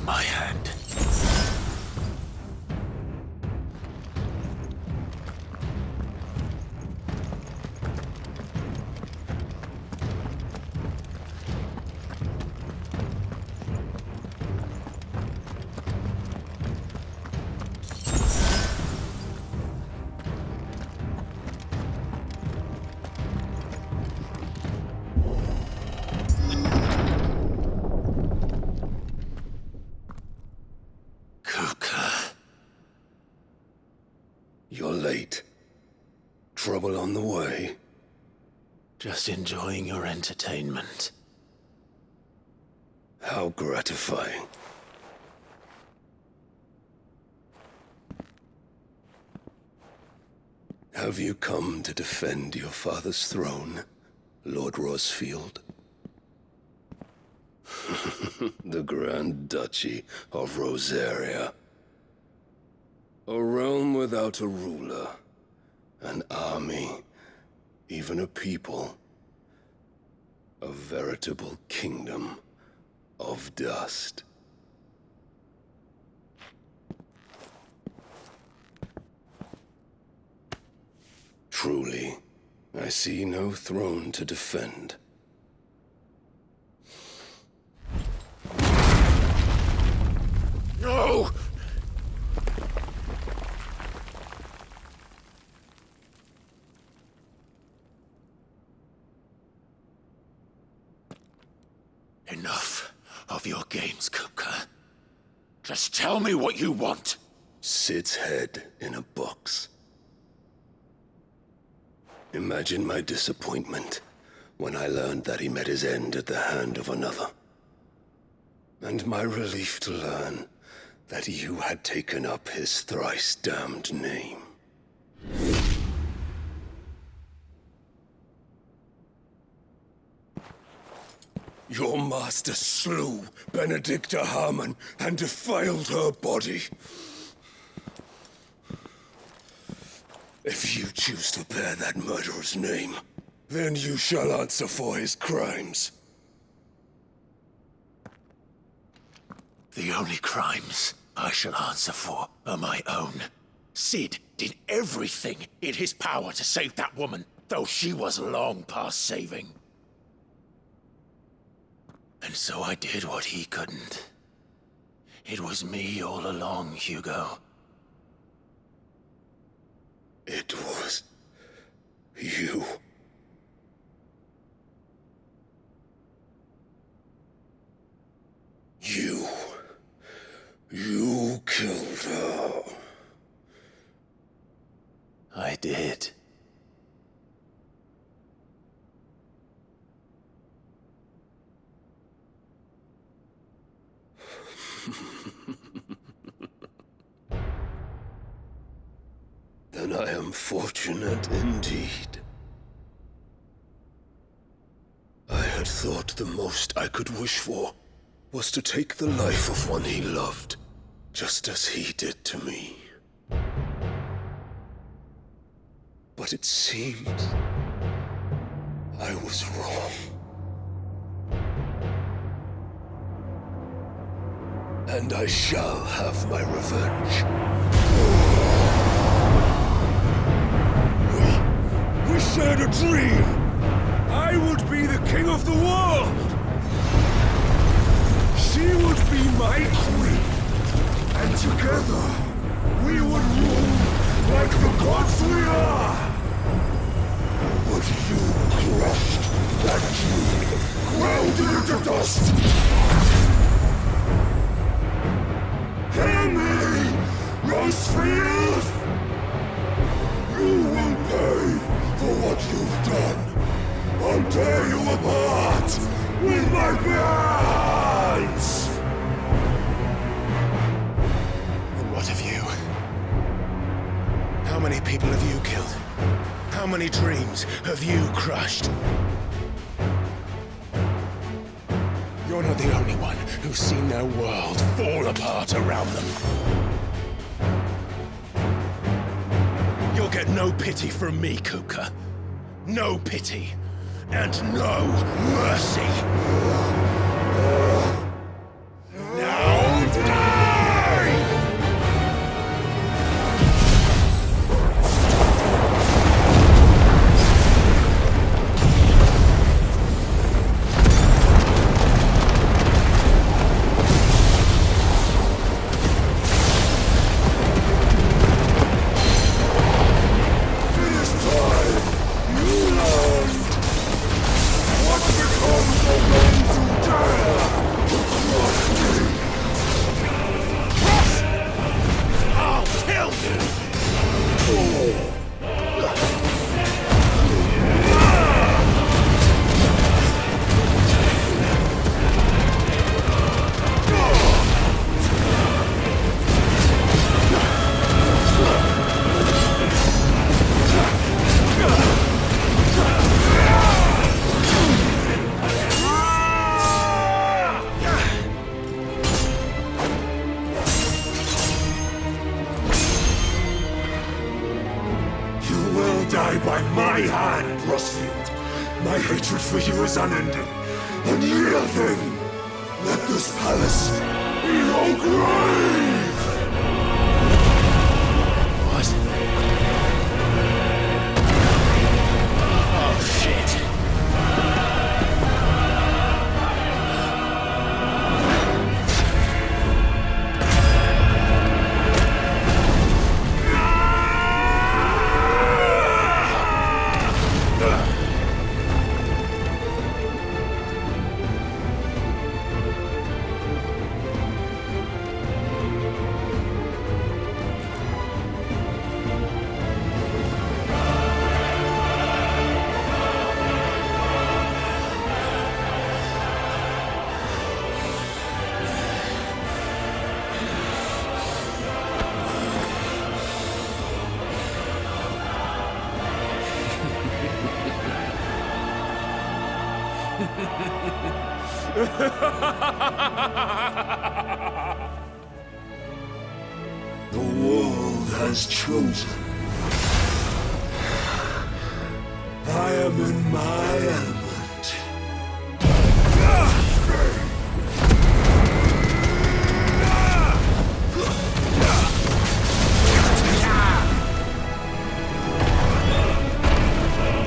my hand. You're late. Trouble on the way? Just enjoying your entertainment. How gratifying. Have you come to defend your father's throne, Lord Rosfield? The Grand Duchy of Rosaria. A realm without a ruler, an army, even a people. A veritable kingdom of dust. Truly, I see no throne to defend. No! Enough of your games, Kuka. Just tell me what you want. Sid's head in a box. Imagine my disappointment when I learned that he met his end at the hand of another. And my relief to learn that you had taken up his thrice-damned name. Your master slew Benedicta Harmon and defiled her body. If you choose to bear that murderer's name, then you shall answer for his crimes. The only crimes I shall answer for are my own. Sid did everything in his power to save that woman, though she was long past saving. And so I did what he couldn't. It was me all along, Hugo. It was you. You killed her. I did. Then I am fortunate indeed. I had thought the most I could wish for was to take the life of one he loved, just as he did to me. But it seems I was wrong. And I shall have my revenge. We shared a dream! I would be the king of the world! She would be my queen! And together, we would rule like the gods we are! But you crushed that dream, ground it into dust! Hear me, Rosefield! You will pay for what you've done. I'll tear you apart with my hands! And what of you? How many people have you killed? How many dreams have you crushed? You're not the only one who's seen their world fall apart around them. You'll get no pity from me, Kuka. No pity. And no mercy. Now My hatred for you is unending, unyielding. Let this palace be your grave! What? Oh, shit. The world has chosen. I am in my element.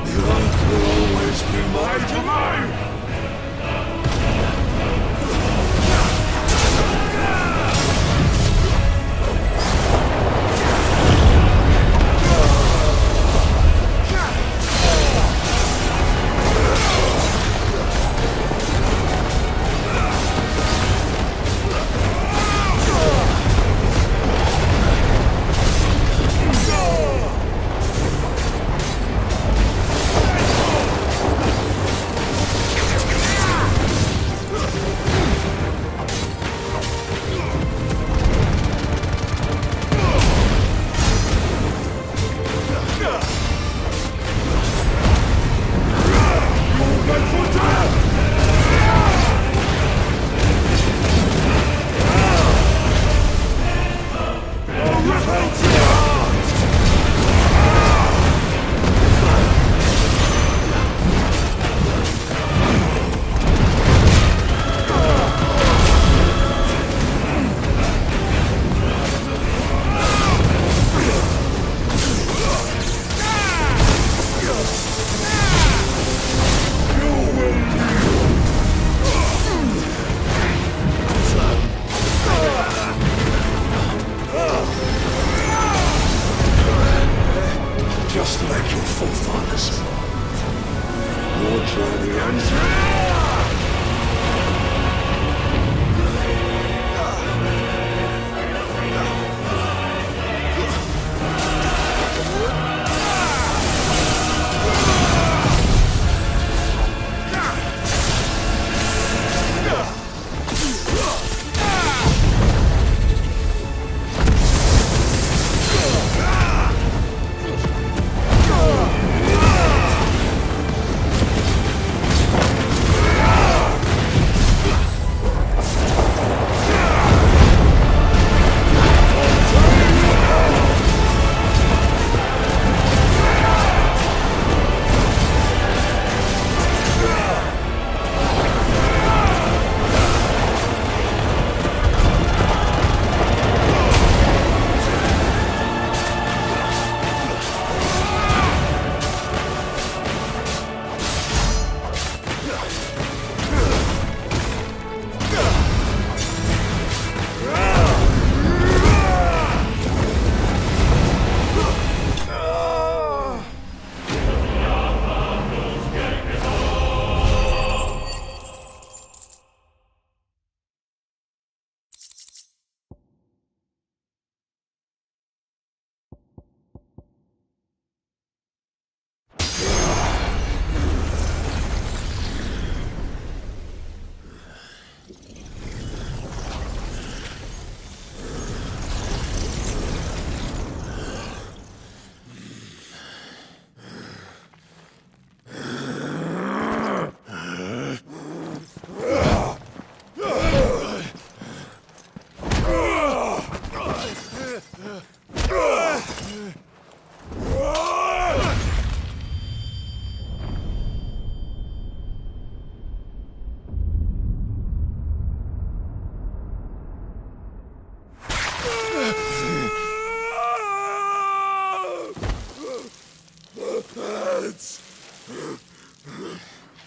The earth will always be my domain! Just like your forefathers. Your journey ends here!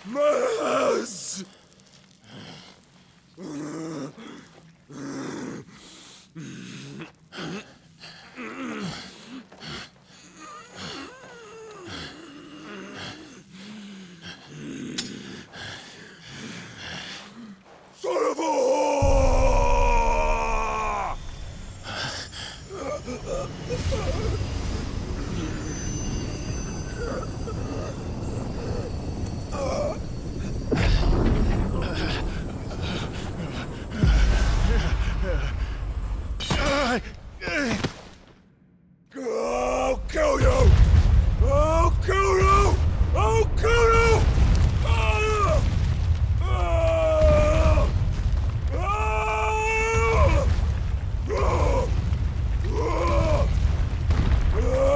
Maz! Son of a whore! I'll kill you! I'll kill you! I'll kill you! Ah! Ah! Ah! Ah! Ah!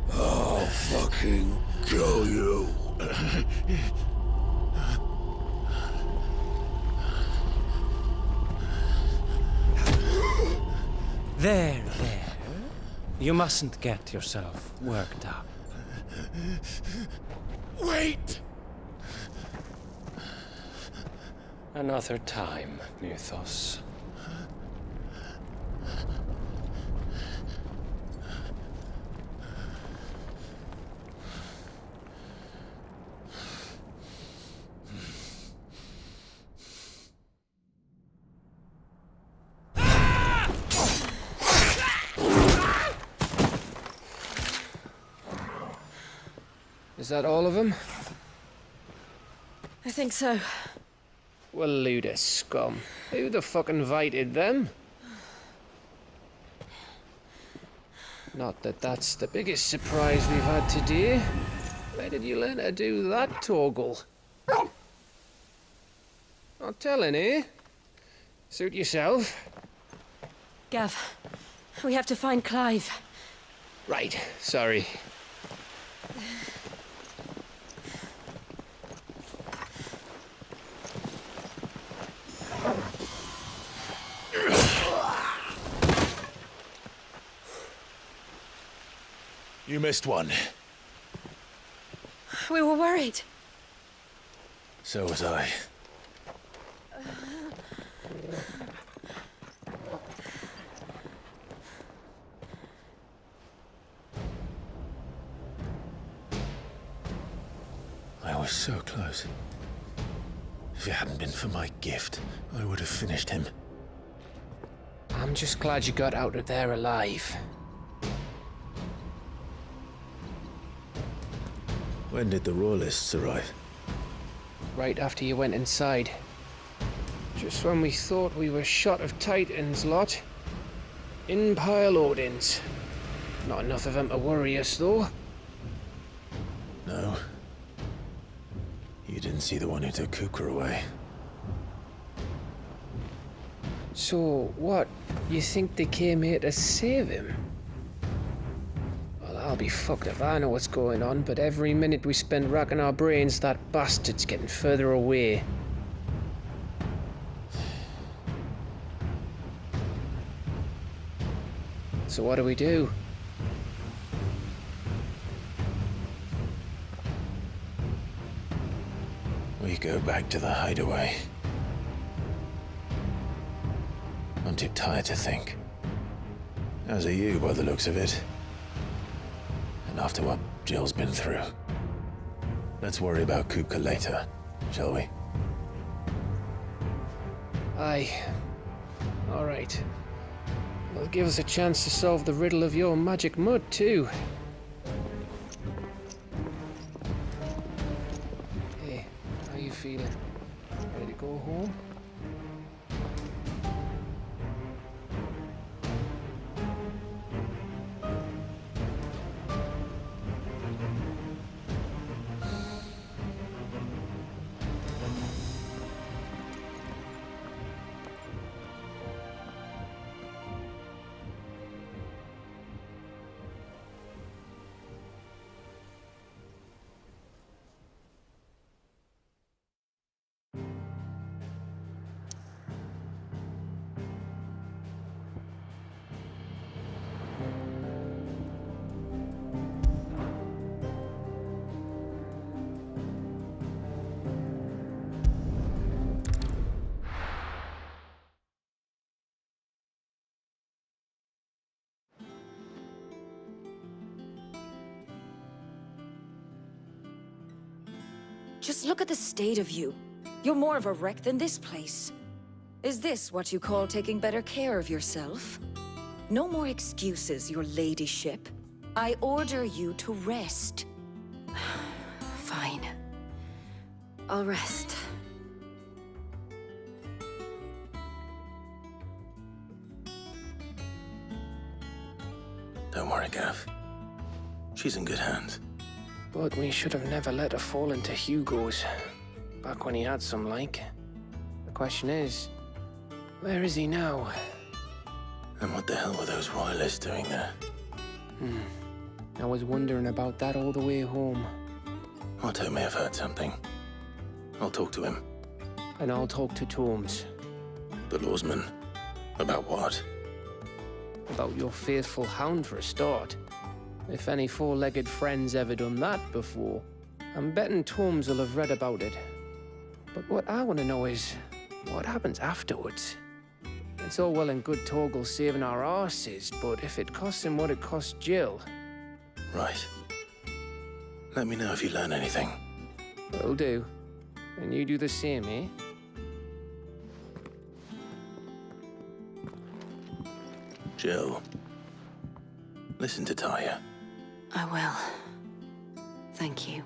I'll fucking kill you. There. You mustn't get yourself worked up. Wait! Another time, Mythos. Is that all of them? I think so. Well, load of scum. Who the fuck invited them? Not that that's the biggest surprise we've had today. Where did you learn to do that, Torgal? Not telling, eh? Suit yourself. Gav, we have to find Clive. Right, sorry. You missed one. We were worried. So was I. I was so close. If it hadn't been for my gift, I would have finished him. I'm just glad you got out of there alive. When did the Royalists arrive? Right after you went inside. Just when we thought we were shot of Titans, lot. In pile Odins. Not enough of them to worry us, though. No. You didn't see the one who took Kukra away. So, what? You think they came here to save him? Well, I'll be fucked if I know what's going on, but every minute we spend racking our brains, that bastard's getting further away. So what do we do? We go back to the hideaway. I'm too tired to think. As are you, by the looks of it. And after what Jill's been through. Let's worry about Kupka later, shall we? Aye. All right. It'll give us a chance to solve the riddle of your magic mud, too. Hey, how you feeling? Ready to go home? Just look at the state of you. You're more of a wreck than this place. Is this what you call taking better care of yourself? No more excuses, your ladyship. I order you to rest. Fine. I'll rest. Don't worry, Gav. She's in good hands. But we should have never let her fall into Hugo's. Back when he had some like. The question is, where is he now? And what the hell were those royalists doing there? I was wondering about that all the way home. Otto may have heard something. I'll talk to him. And I'll talk to Tomes. The lawsman. About what? About your faithful hound for a start. If any four-legged friend's ever done that before, I'm betting Tomes will have read about it. But what I want to know is, what happens afterwards? It's all well and good Torgal saving our arses, but if it costs him what it cost Jill... Right. Let me know if you learn anything. Will do. And you do the same, eh? Jill. Listen to Taya. I will. Thank you.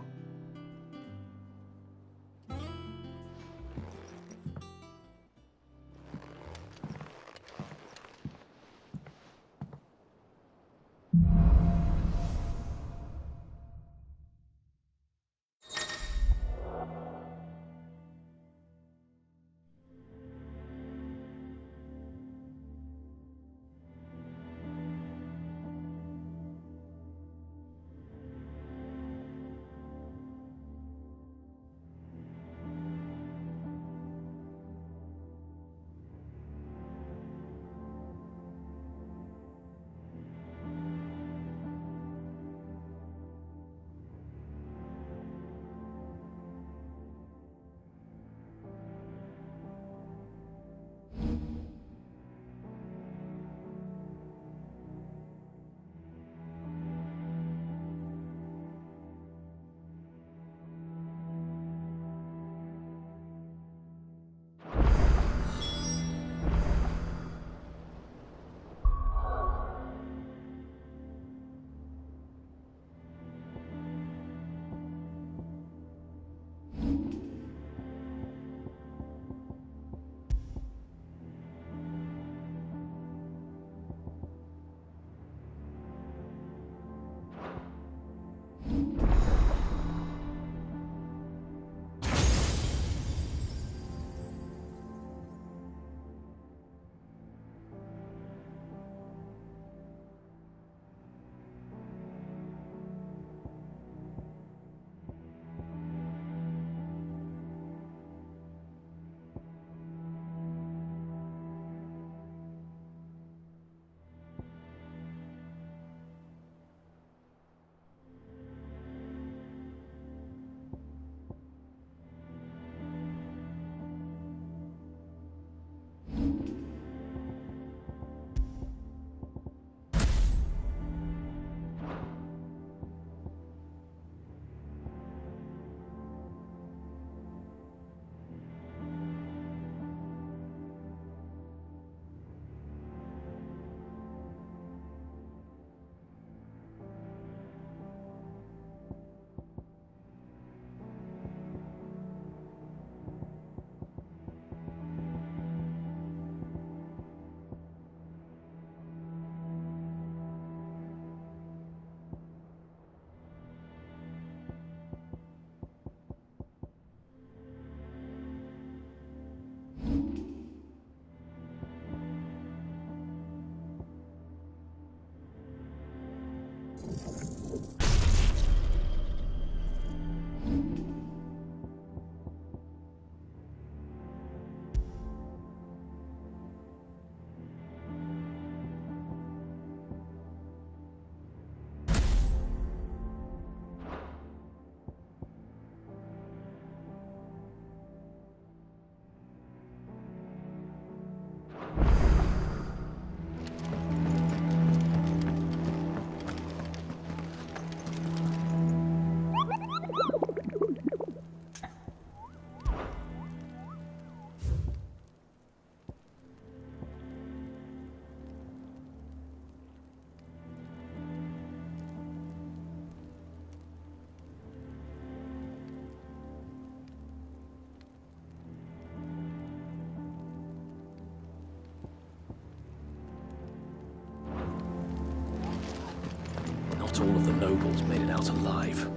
all of the nobles made it out alive.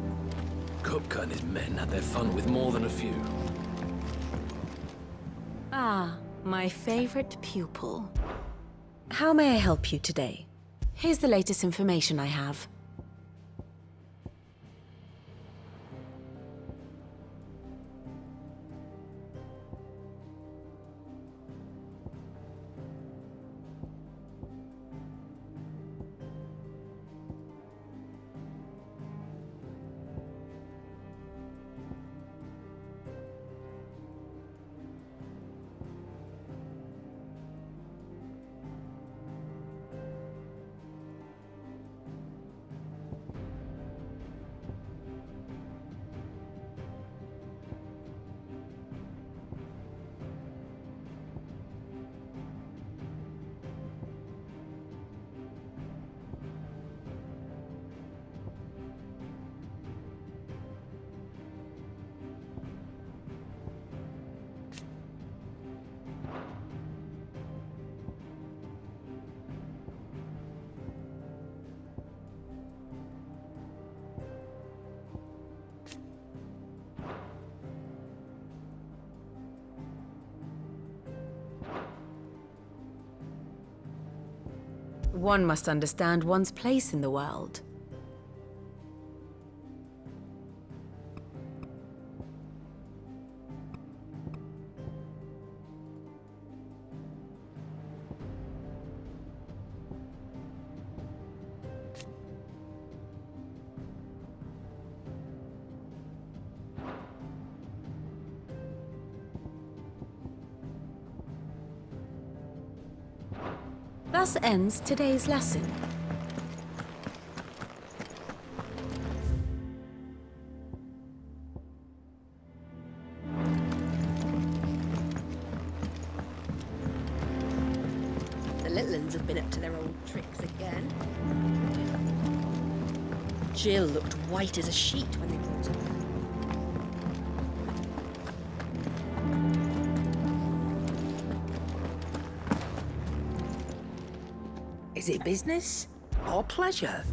Kupka and his men had their fun with more than a few. Ah, my favorite pupil. How may I help you today? Here's the latest information I have. One must understand one's place in the world. Thus ends today's lesson. The little uns have been up to their old tricks again. Jill looked white as a sheet when they brought her. Is it business or pleasure?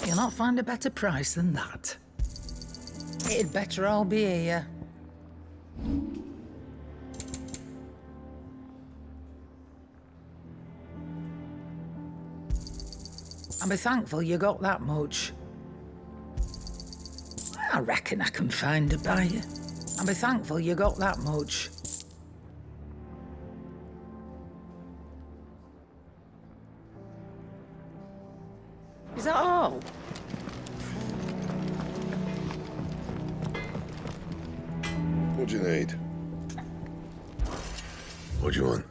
You'll not find a better price than that. It'd better all be here. And be thankful you got that much. I reckon I can find a buyer. And be thankful you got that much. Is that all? What do you need? What do you want?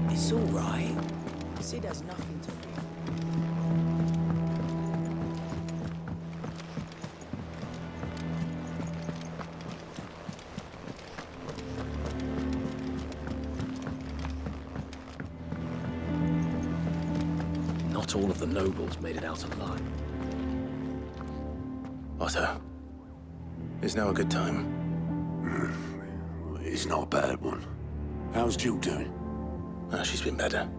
It's all right. Sid has nothing to fear. Not all of the nobles made it out alive. Otto, is now a good time? It's not a bad one. How's Jill doing? She's been better.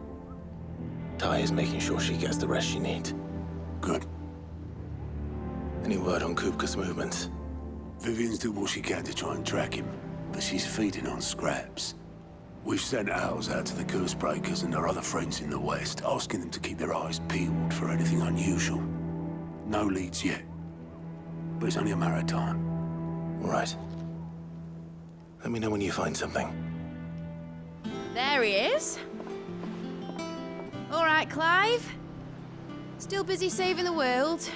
Ty is making sure she gets the rest she needs. Good. Any word on Kupka's movements? Vivian's doing what she can to try and track him, but she's feeding on scraps. We've sent ours out to the Cursebreakers and our other friends in the West, asking them to keep their eyes peeled for anything unusual. No leads yet, but it's only a matter of time. All right. Let me know when you find something. There he is. All right, Clive. Still busy saving the world.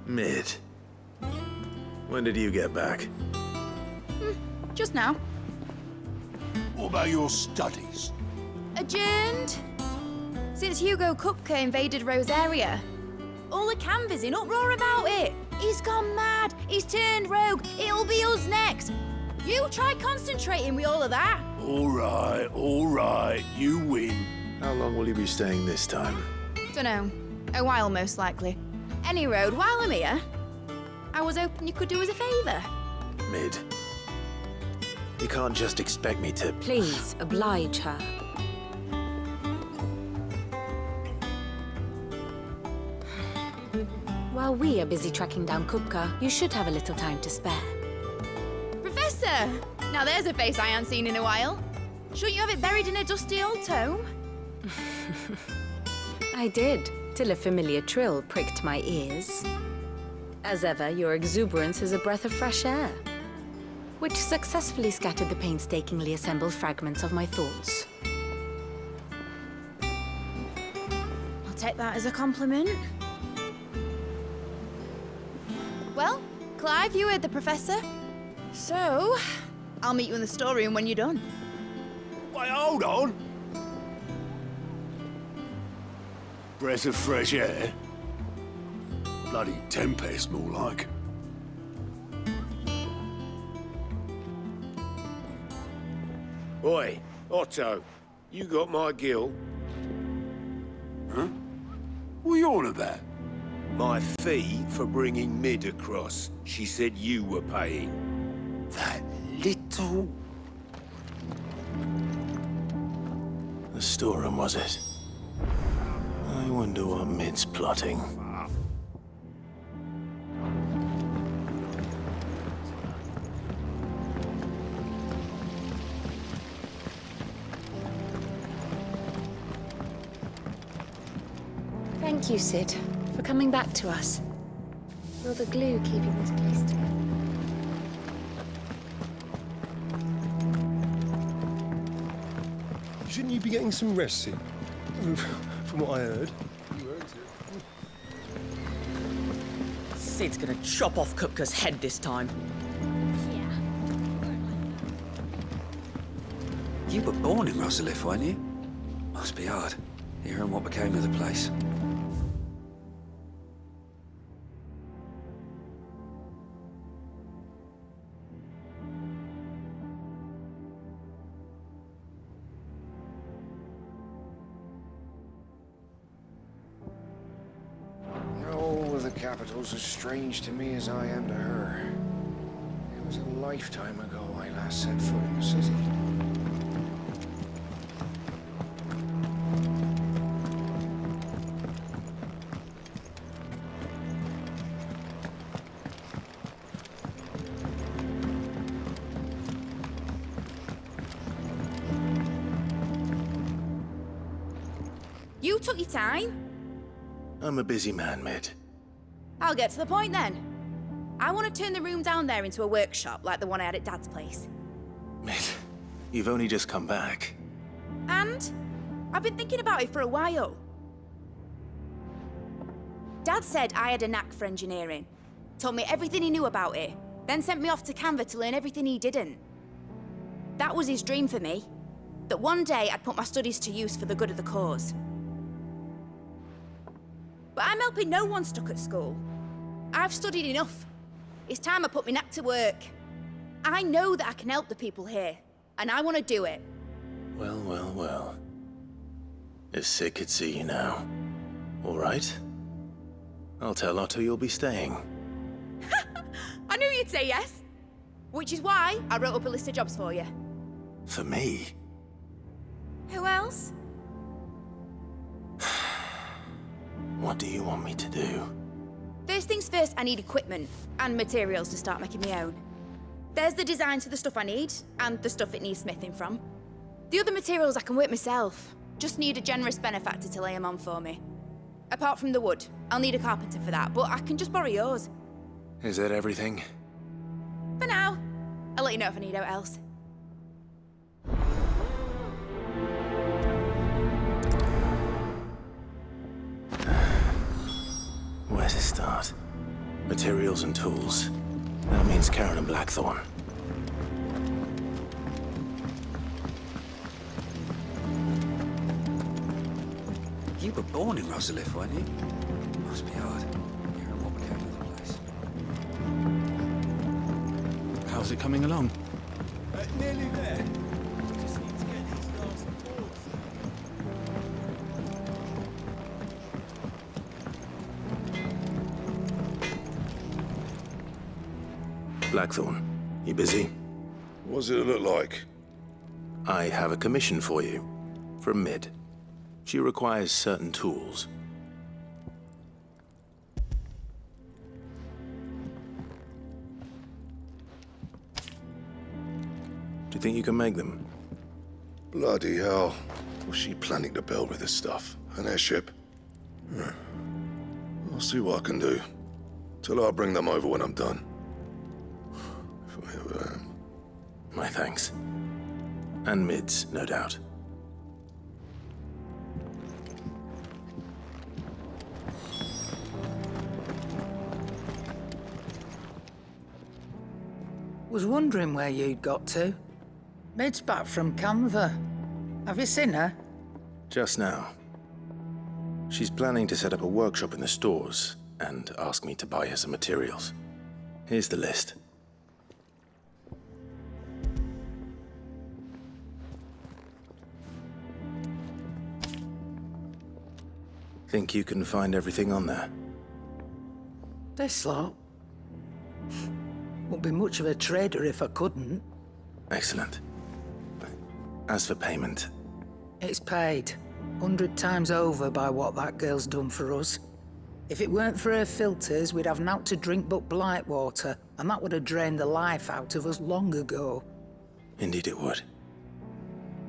Mid. When did you get back? Just now. What about your studies? Adjourned. Since Hugo Kupka invaded Rosaria. All the Canva's in uproar about it. He's gone mad. He's turned rogue. It'll be us next. You try concentrating with all of that. All right, you win. How long will you be staying this time? Dunno. A while, most likely. Any road, while I'm here, I was hoping you could do us a favour. Mid. You can't just expect me to... Please, oblige her. While we are busy tracking down Kupka, you should have a little time to spare. Professor! Now there's a face I haven't seen in a while. Shouldn't you have it buried in a dusty old tome? I did, till a familiar trill pricked my ears. As ever, your exuberance is a breath of fresh air, which successfully scattered the painstakingly assembled fragments of my thoughts. I'll take that as a compliment. Well, Clive, you heard the professor. So, I'll meet you in the storeroom when you're done. Wait, hold on. Breath of fresh air? Bloody tempest, more like. Oi, Otto, you got my gill? Huh? What are you on about? My fee for bringing Mid across. She said you were paying. That little... The storeroom, was it? I wonder what Mid's plotting. Thank you, Sid, for coming back to us. You're the glue keeping this place together. Shouldn't you be getting some rest soon? From what I heard. Sid's gonna chop off Kupka's head this time. You were born in Rosalith, weren't you? Must be hard, hearing what became of the place. No, the capital's as strange to me as I am to her. It was a lifetime ago I last set foot in the city. You took your time. I'm a busy man, Mid. I'll get to the point then. I want to turn the room down there into a workshop like the one I had at Dad's place. Mid, you've only just come back. And I've been thinking about it for a while. Dad said I had a knack for engineering. Told me everything he knew about it, then sent me off to Canva to learn everything he didn't. That was his dream for me. That one day I'd put my studies to use for the good of the cause. But I'm helping no one stuck at school. I've studied enough. It's time I put my knack to work. I know that I can help the people here, and I want to do it. Well, well, well. If Sid could see you now. All right. I'll tell Otto you'll be staying. I knew you'd say yes. Which is why I wrote up a list of jobs for you. For me? Who else? What do you want me to do? First things first, I need equipment and materials to start making my own. There's the designs for the stuff I need, and the stuff it needs smithing from. The other materials I can work myself. Just need a generous benefactor to lay them on for me. Apart from the wood, I'll need a carpenter for that, but I can just borrow yours. Is that everything? For now. I'll let you know if I need out else. Where to start? Materials and tools. That means Karen and Blackthorn. You were born in Rosalith, weren't you? Must be hard. Hearing what became of the place. How's it coming along? Nearly there. Just need to get these last boards. Blackthorn, you busy? What's it look like? I have a commission for you. From Mid. She requires certain tools. Do you think you can make them? Bloody hell. What's she planning to build with this stuff? An airship? I'll see what I can do. Till I'll bring them over when I'm done. If I ever am. My thanks. And Mid's, no doubt. Was wondering where you'd got to. Mid's back from Canva. Have you seen her? Just now. She's planning to set up a workshop in the stores and ask me to buy her some materials. Here's the list. Think you can find everything on there? This lot? Wouldn't be much of a trader if I couldn't. Excellent. As for payment... It's paid. 100 times over by what that girl's done for us. If it weren't for her filters, we'd have naught to drink but blight water, and that would have drained the life out of us long ago. Indeed it would.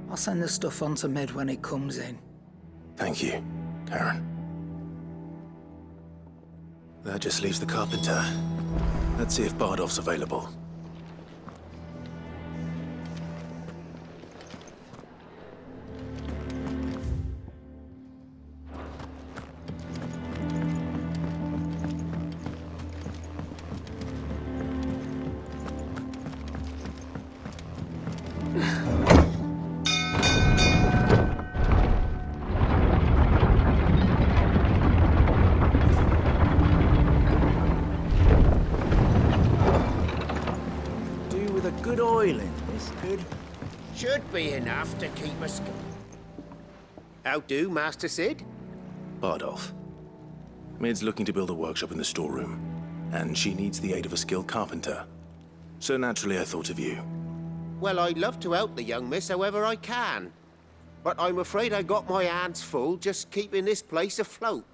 I'll send the stuff on to Mid when it comes in. Thank you, Karen. That just leaves the carpenter. Let's see if Bardolph's available. Good oiling, this good. Should be enough to keep us going. How do, Master Sid? Bardolph. Mid's looking to build a workshop in the storeroom, and she needs the aid of a skilled carpenter. So naturally I thought of you. Well, I'd love to help the young miss however I can. But I'm afraid I got my hands full just keeping this place afloat.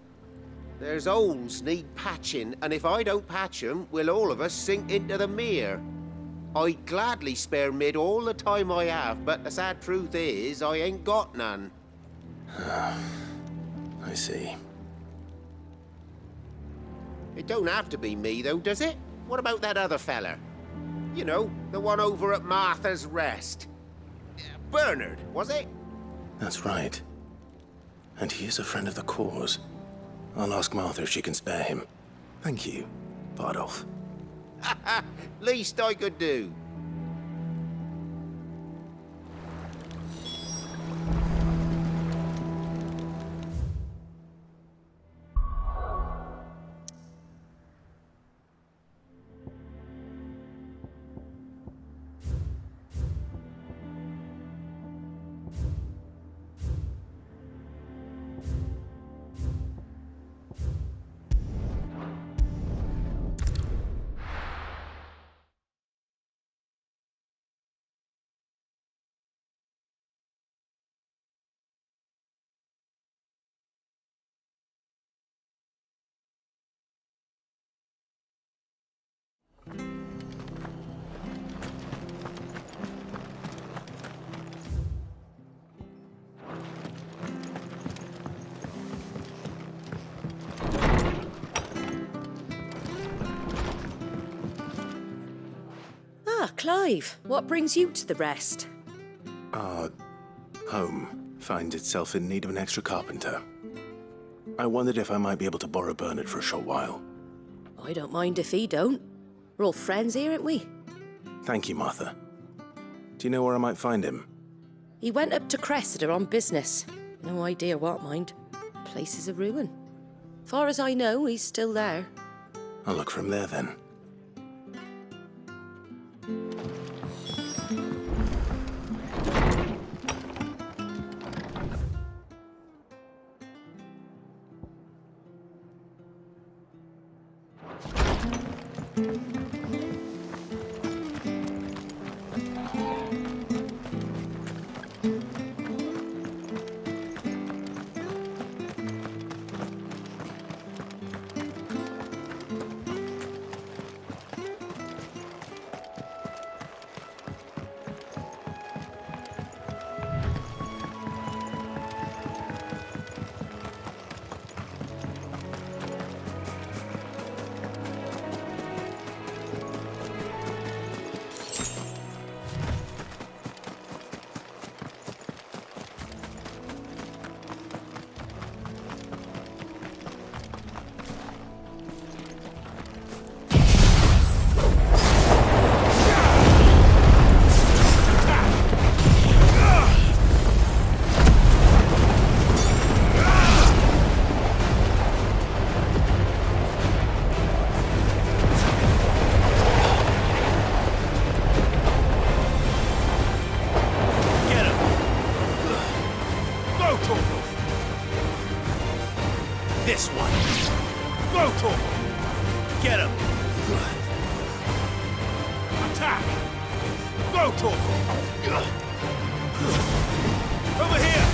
There's holes need patching, and if I don't patch them, will all of us sink into the mere. I'd gladly spare Mid all the time I have, but the sad truth is, I ain't got none. I see. It don't have to be me, though, does it? What about that other fella? You know, the one over at Martha's Rest. Bernard, was it? That's right. And he is a friend of the cause. I'll ask Martha if she can spare him. Thank you, Bardolph. Least I could do. Ah, Clive, what brings you to the rest? Our home finds itself in need of an extra carpenter. I wondered if I might be able to borrow Bernard for a short while. I don't mind if he don't. We're all friends here, aren't we? Thank you, Martha. Do you know where I might find him? He went up to Cressida on business. No idea what, mind. Place is a ruin. Far as I know, he's still there. I'll look for him there, then. This one. Go, Torvald! Get him! Attack! Go, Torvald! Over here!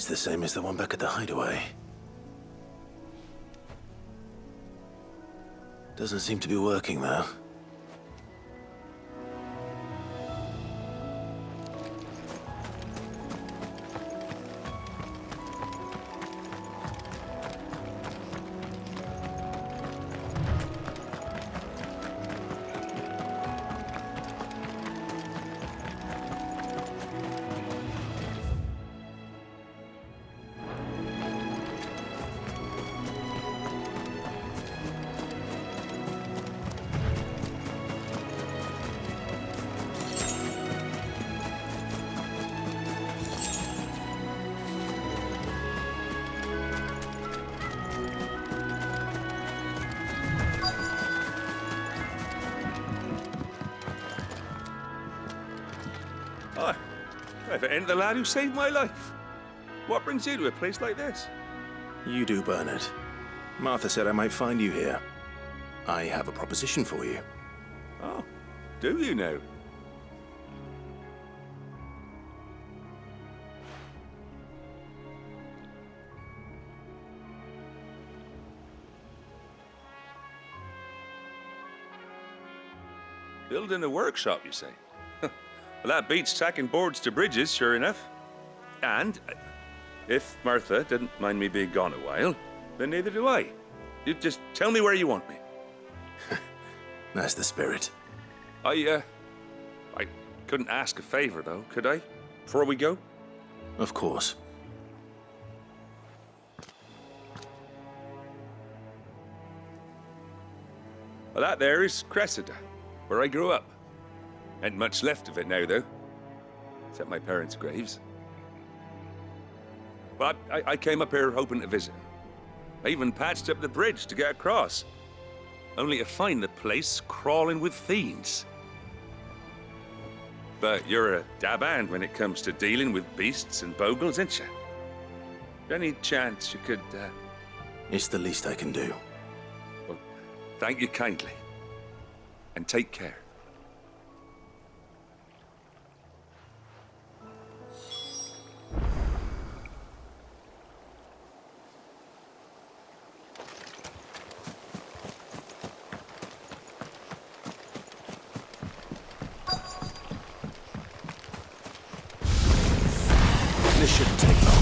It's the same as the one back at the hideaway. Doesn't seem to be working, though. If it ain't the lad who saved my life. What brings you to a place like this? You do, Bernard. Martha said I might find you here. I have a proposition for you. Oh, do you now? Building a workshop, you say? Well, that beats tacking boards to bridges, sure enough. And if Martha didn't mind me being gone a while, then neither do I. You just tell me where you want me. That's the spirit. I couldn't ask a favor, though, could I? Before we go? Of course. Well, that there is Cressida, where I grew up. Ain't much left of it now, though. Except my parents' graves. But I came up here hoping to visit. I even patched up the bridge to get across. Only to find the place crawling with fiends. But you're a dab hand when it comes to dealing with beasts and bogles, ain't you? Any chance you could, It's the least I can do. Well, thank you kindly. And take care. This shouldn't take long.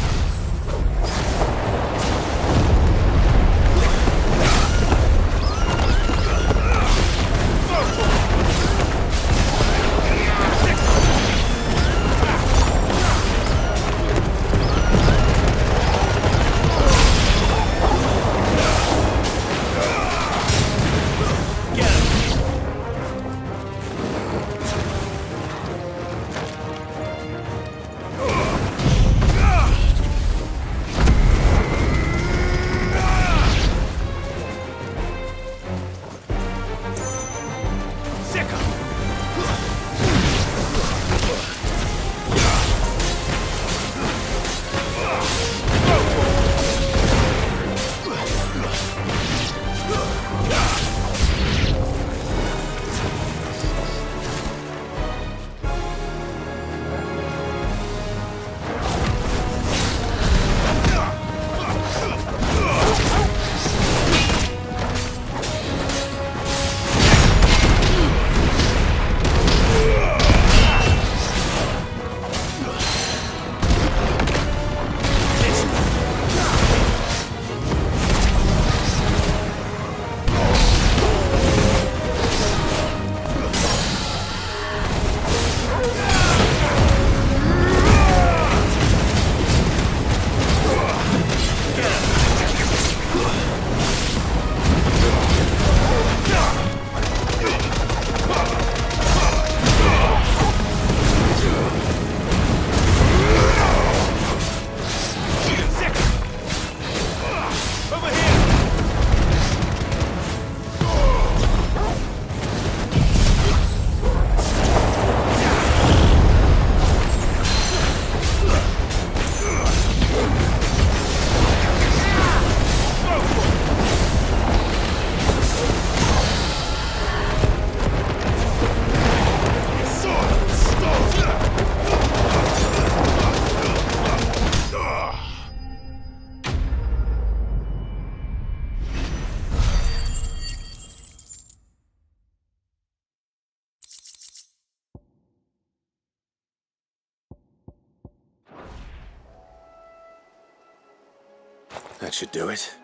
That should do it.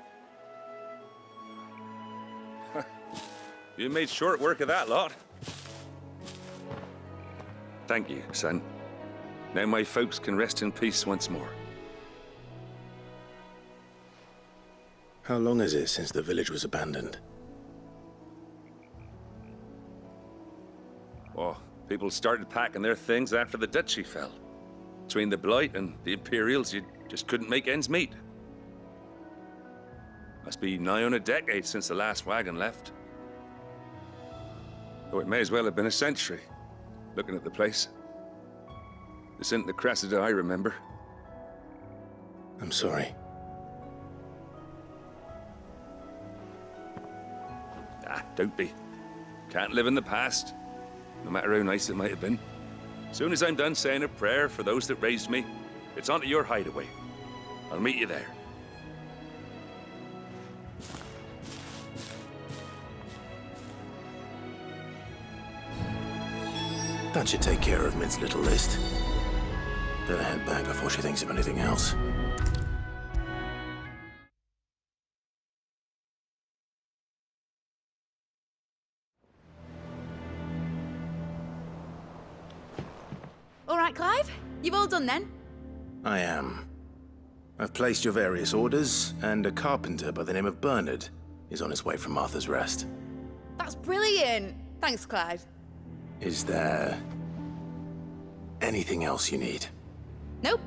You made short work of that lot. Thank you, son. Now my folks can rest in peace once more. How long is it since the village was abandoned? Oh, people started packing their things after the duchy fell. Between the Blight and the Imperials, you just couldn't make ends meet. Must be nigh on a decade since the last wagon left. Oh, it may as well have been a century, looking at the place. This isn't the Cressida I remember. I'm sorry. Ah, don't be. Can't live in the past, no matter how nice it might have been. Soon as I'm done saying a prayer for those that raised me, it's on to your hideaway. I'll meet you there. That should take care of Mid's little list. Better head back before she thinks of anything else. All right, Clive? You've all done then? I am. I've placed your various orders, and a carpenter by the name of Bernard is on his way from Martha's Rest. That's brilliant. Thanks, Clive. Is there anything else you need? Nope.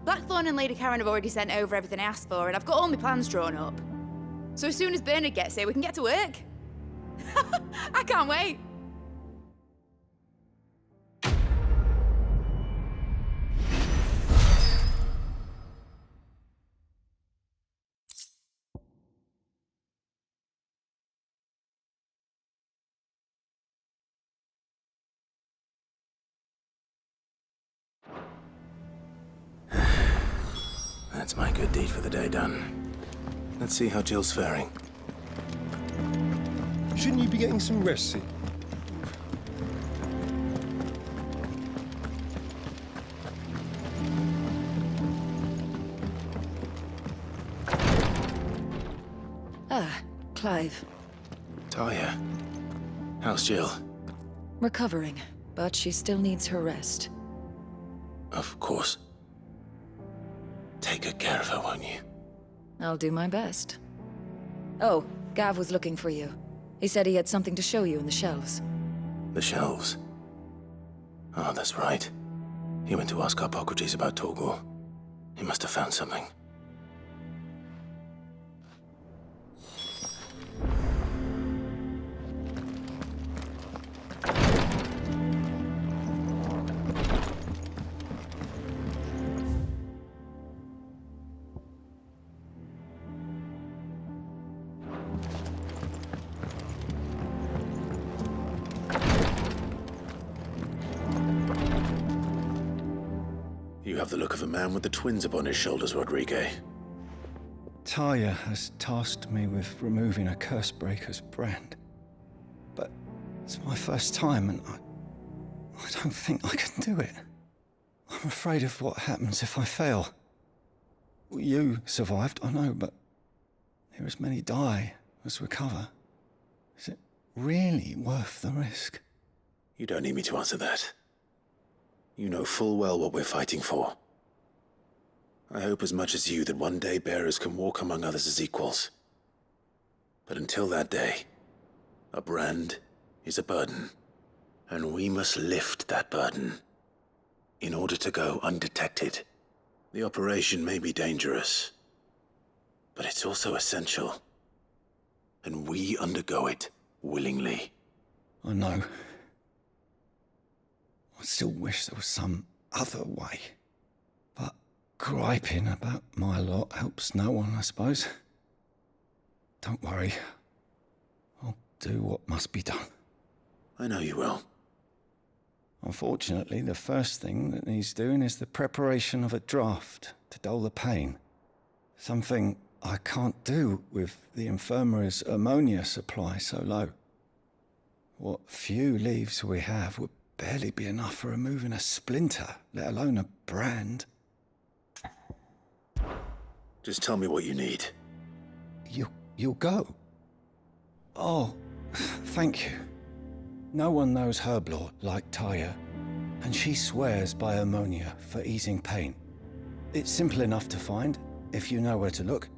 Blackthorn and Lady Karen have already sent over everything I asked for, and I've got all my plans drawn up. So as soon as Bernard gets here, we can get to work. I can't wait. That's my good deed for the day done. Let's see how Jill's faring. Shouldn't you be getting some rest, Sid? Ah, Clive. Talia, how's Jill? Recovering, but she still needs her rest. Of course. Take good care of her, won't you? I'll do my best. Oh, Gav was looking for you. He said he had something to show you in the shelves. The shelves? Oh, that's right. He went to ask Harpocrates about Torgor. He must have found something. You have the look of a man with the twins upon his shoulders, Rodrigue. Talia has tasked me with removing a Cursebreaker's brand. But it's my first time, and I don't think I can do it. I'm afraid of what happens if I fail. You survived, I know, but there as many die as recover. Is it really worth the risk? You don't need me to answer that. You know full well what we're fighting for. I hope as much as you that one day bearers can walk among others as equals. But until that day, a brand is a burden, and we must lift that burden in order to go undetected. The operation may be dangerous, but it's also essential, and we undergo it willingly. I know. I still wish there was some other way. But griping about my lot helps no one, I suppose. Don't worry. I'll do what must be done. I know you will. Unfortunately, the first thing that needs doing is the preparation of a draft to dull the pain. Something I can't do with the infirmary's ammonia supply so low. What few leaves we have would barely be enough for removing a splinter, let alone a brand. Just tell me what you need. You'll go? Oh, thank you. No one knows herb lore like Taya, and she swears by ammonia for easing pain. It's simple enough to find, if you know where to look.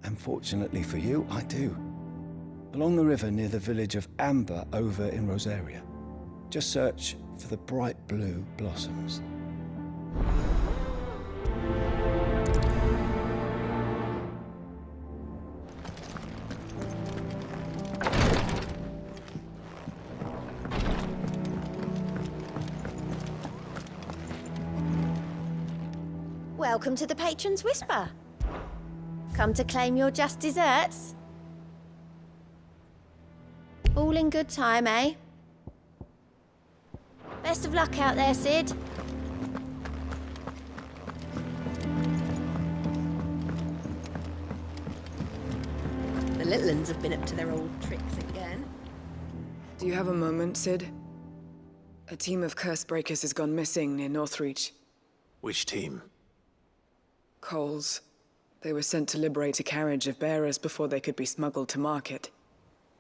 And fortunately for you, I do. Along the river near the village of Amber over in Rosaria. Just search for the bright blue blossoms. Welcome to the Patron's Whisper. Come to claim your just desserts? All in good time, eh? Best of luck out there, Sid. The little uns have been up to their old tricks again. Do you have a moment, Sid? A team of curse breakers has gone missing near Northreach. Which team? Coles. They were sent to liberate a carriage of bearers before they could be smuggled to market.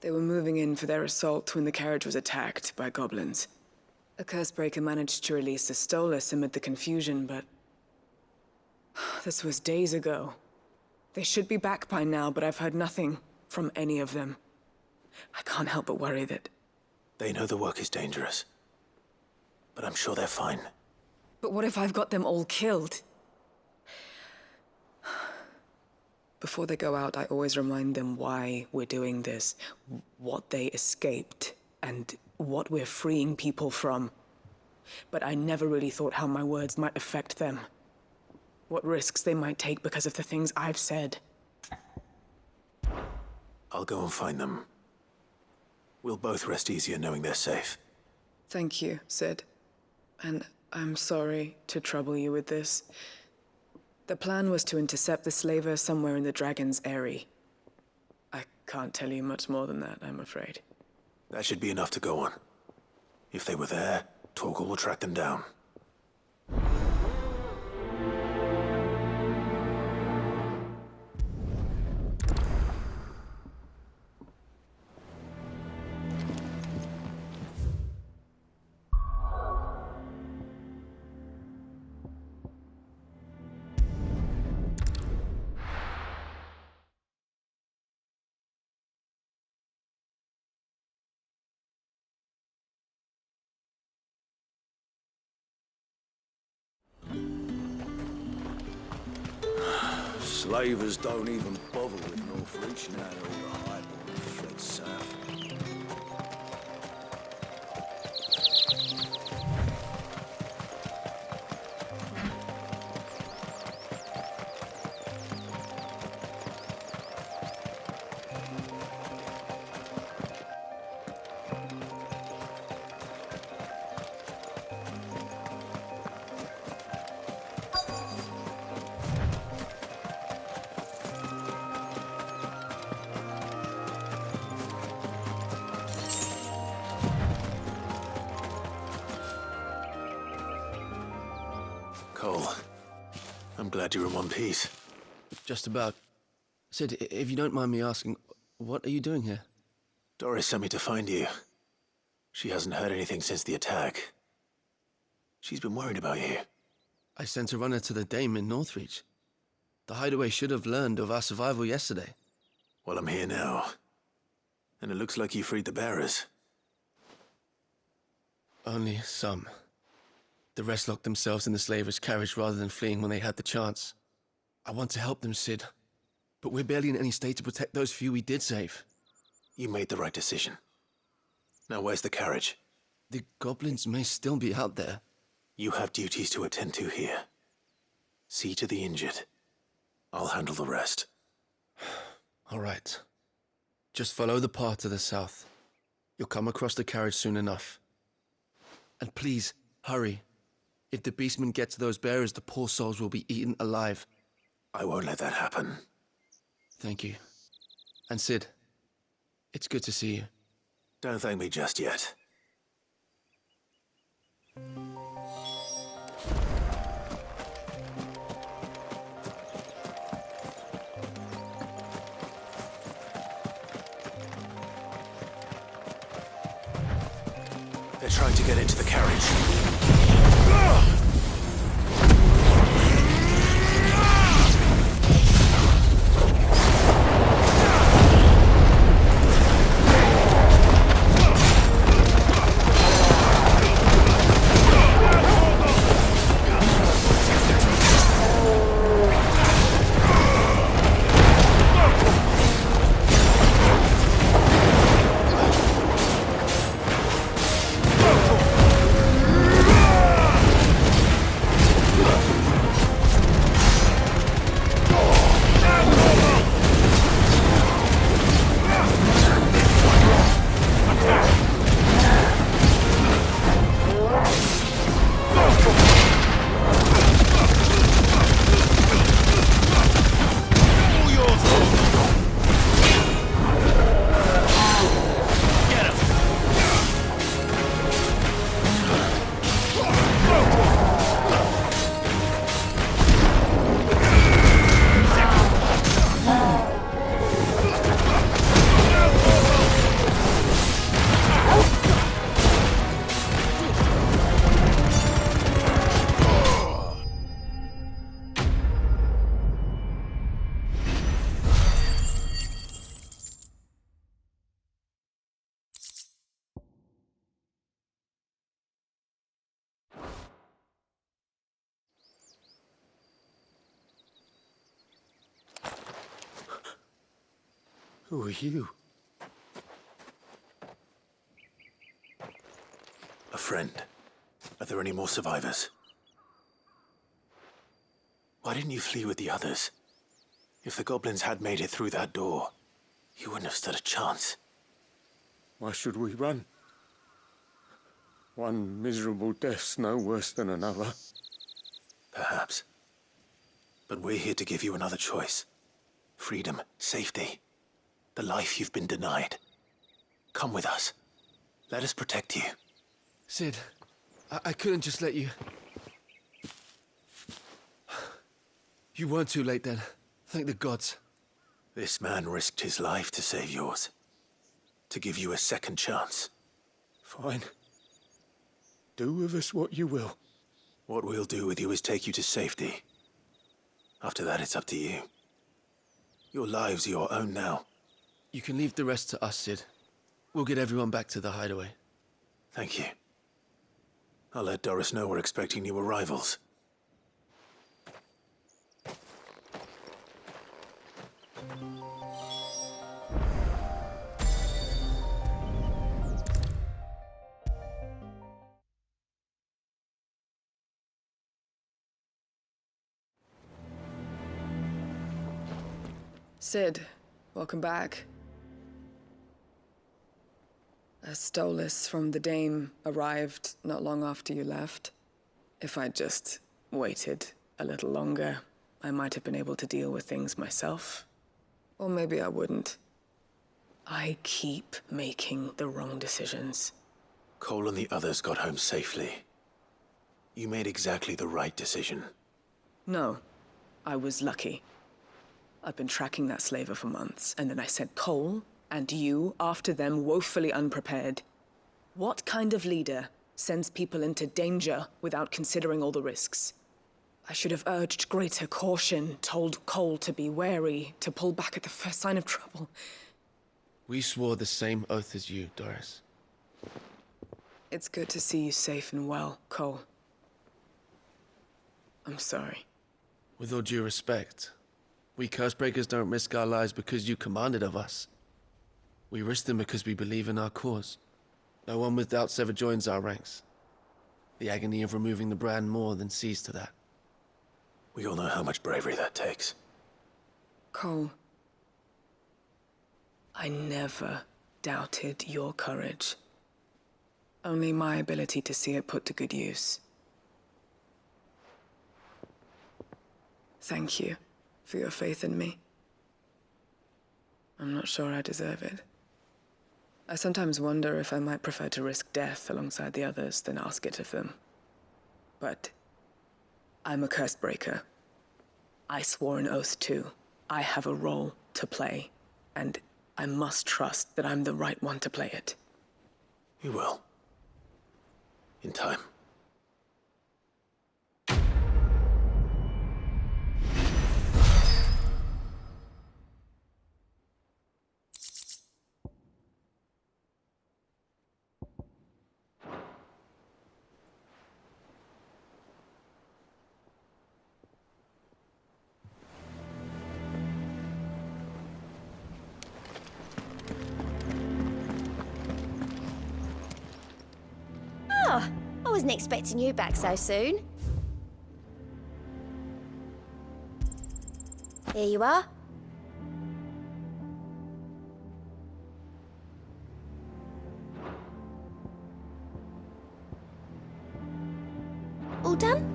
They were moving in for their assault when the carriage was attacked by goblins. A cursebreaker managed to release a Stolas amid the confusion, but... this was days ago. They should be back by now, but I've heard nothing from any of them. I can't help but worry that... They know the work is dangerous. But I'm sure they're fine. But what if I've got them all killed? Before they go out, I always remind them why we're doing this, what they escaped, and what we're freeing people from. But I never really thought how my words might affect them. What risks they might take because of the things I've said. I'll go and find them. We'll both rest easier knowing they're safe. Thank you, Sid. And I'm sorry to trouble you with this. The plan was to intercept the slaver somewhere in the Dragon's Eyrie. I can't tell you much more than that, I'm afraid. That should be enough to go on. If they were there, Torgal will track them down. Slavers don't even bother with Northreach now that all the highborn have fled south. Cole, I'm glad you're in one piece. Just about. Sid, if you don't mind me asking, what are you doing here? Doris sent me to find you. She hasn't heard anything since the attack. She's been worried about you. I sent a runner to the Dame in Northreach. The hideaway should have learned of our survival yesterday. Well, I'm here now. And it looks like you freed the bearers. Only some. The rest locked themselves in the slaver's carriage rather than fleeing when they had the chance. I want to help them, Sid. But we're barely in any state to protect those few we did save. You made the right decision. Now where's the carriage? The goblins may still be out there. You have duties to attend to here. See to the injured. I'll handle the rest. All right. Just follow the path to the south. You'll come across the carriage soon enough. And please, hurry. If the beastmen get to those bearers, the poor souls will be eaten alive. I won't let that happen. Thank you. And Sid, it's good to see you. Don't thank me just yet. They're trying to get into the carriage. Who are you? A friend. Are there any more survivors? Why didn't you flee with the others? If the goblins had made it through that door, you wouldn't have stood a chance. Why should we run? One miserable death's no worse than another. Perhaps. But we're here to give you another choice. Freedom, safety. The life you've been denied. Come with us. Let us protect you. Sid, I couldn't just let you... You weren't too late then. Thank the gods. This man risked his life to save yours. To give you a second chance. Fine. Do with us what you will. What we'll do with you is take you to safety. After that, it's up to you. Your lives are your own now. You can leave the rest to us, Sid. We'll get everyone back to the hideaway. Thank you. I'll let Doris know we're expecting new arrivals. Sid, welcome back. A Stolas from the Dame arrived not long after you left. If I'd just waited a little longer, I might have been able to deal with things myself. Or maybe I wouldn't. I keep making the wrong decisions. Cole and the others got home safely. You made exactly the right decision. No, I was lucky. I've been tracking that slaver for months, and then I sent Cole and you after them woefully unprepared. What kind of leader sends people into danger without considering all the risks? I should have urged greater caution, told Cole to be wary, to pull back at the first sign of trouble. We swore the same oath as you, Doris. It's good to see you safe and well, Cole. I'm sorry. With all due respect, we Cursebreakers don't risk our lives because you commanded of us. We risk them because we believe in our cause. No one with doubts ever joins our ranks. The agony of removing the brand more than sees to that. We all know how much bravery that takes. Cole, I never doubted your courage. Only my ability to see it put to good use. Thank you for your faith in me. I'm not sure I deserve it. I sometimes wonder if I might prefer to risk death alongside the others than ask it of them. But I'm a Cursebreaker. I swore an oath too. I have a role to play, and I must trust that I'm the right one to play it. You will. In time. Oh, I wasn't expecting you back so soon. Here you are. All done?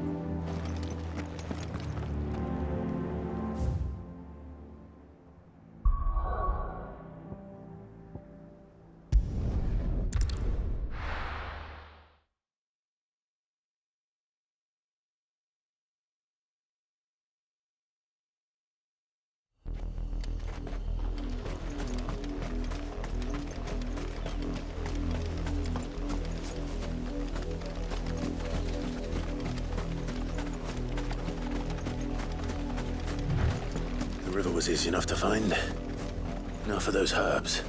The river was easy enough to find. Now for those herbs.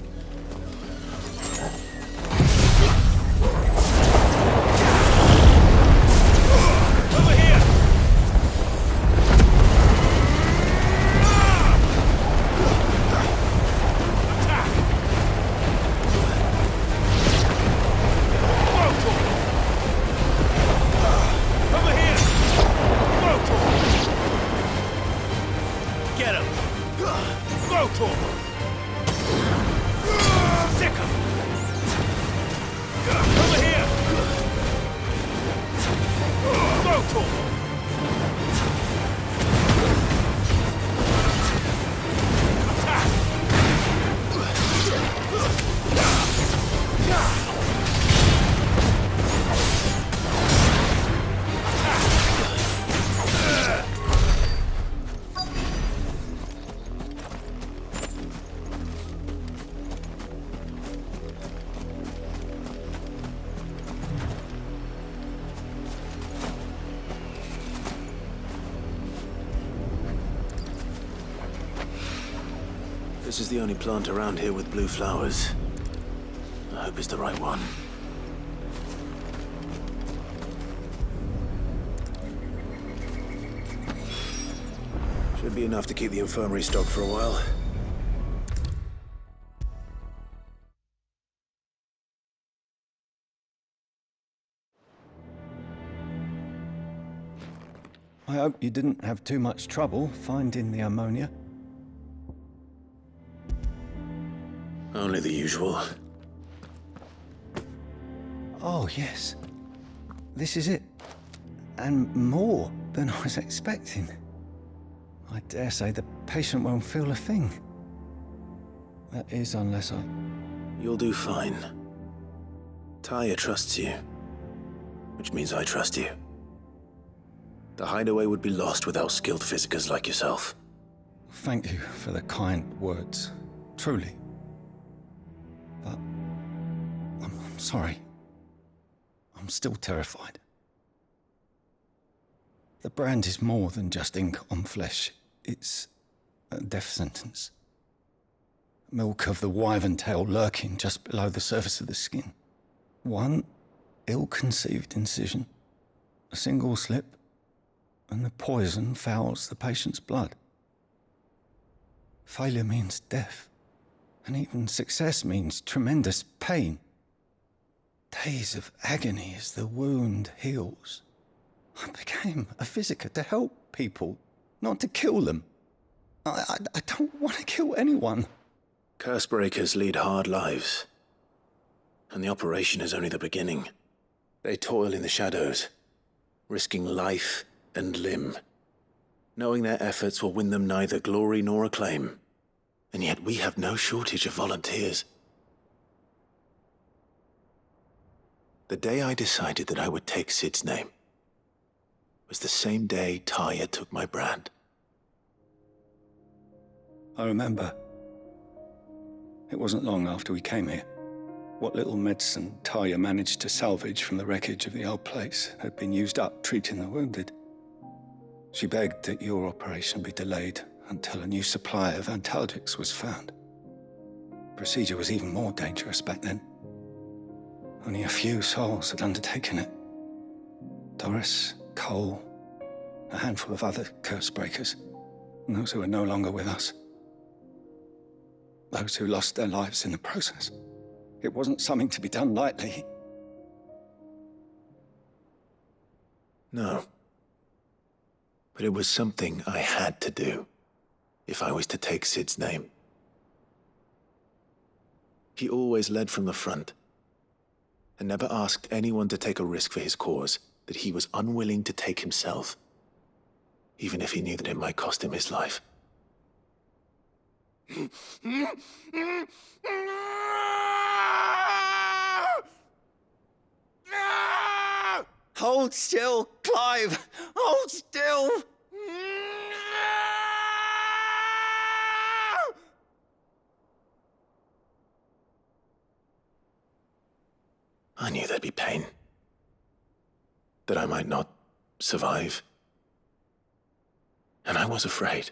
Over here! Attack! Rotor! Over here! Rotor! Get him! Rotor! Sick him! Over here! Rotor! Attack! This is the only plant around here with blue flowers. I hope it's the right one. Should be enough to keep the infirmary stocked for a while. I hope you didn't have too much trouble finding the ammonia. Only the usual. Oh, yes. This is it. And more than I was expecting. I dare say the patient won't feel a thing. That is, unless I... You'll do fine. Taya trusts you. Which means I trust you. The hideaway would be lost without skilled physicers like yourself. Thank you for the kind words. Truly. But... I'm sorry. I'm still terrified. The brand is more than just ink on flesh. It's a death sentence. Milk of the wyvern tail lurking just below the surface of the skin. One ill-conceived incision, a single slip, and the poison fouls the patient's blood. Failure means death, and even success means tremendous pain. Days of agony as the wound heals. I became a physiker to help people, not to kill them. I don't want to kill anyone. Cursebreakers lead hard lives. And the operation is only the beginning. They toil in the shadows, risking life and limb, knowing their efforts will win them neither glory nor acclaim. And yet we have no shortage of volunteers. The day I decided that I would take Sid's name was the same day Taya took my brand. I remember. It wasn't long after we came here. What little medicine Talia managed to salvage from the wreckage of the old place had been used up treating the wounded. She begged that your operation be delayed until a new supply of antalgics was found. Procedure was even more dangerous back then. Only a few souls had undertaken it. Doris, Cole, a handful of other curse breakers, and those who are no longer with us. Those who lost their lives in the process. It wasn't something to be done lightly. No. But it was something I had to do, if I was to take Sid's name. He always led from the front, and never asked anyone to take a risk for his cause that he was unwilling to take himself, even if he knew that it might cost him his life. Hold still, Clive! Hold still! I knew there'd be pain. That I might not survive. And I was afraid.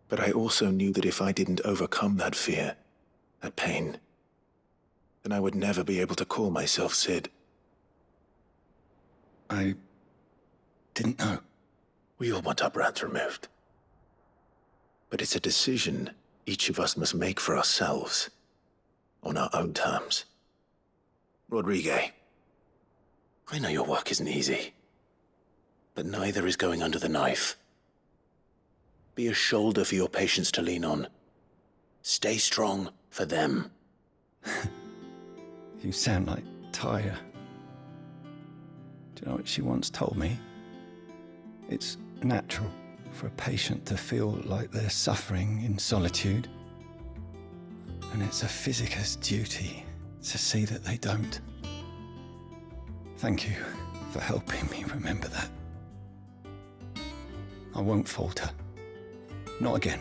But I also knew that if I didn't overcome that fear, that pain, then I would never be able to call myself Sid. I didn't know. We all want our brands removed. But it's a decision each of us must make for ourselves, on our own terms. Rodrigue, I know your work isn't easy, but neither is going under the knife. Be a shoulder for your patients to lean on. Stay strong for them. You sound like Talia. Do you know what she once told me? It's natural for a patient to feel like they're suffering in solitude. And it's a physicist's duty to see that they don't. Thank you for helping me remember that. I won't falter. Not again.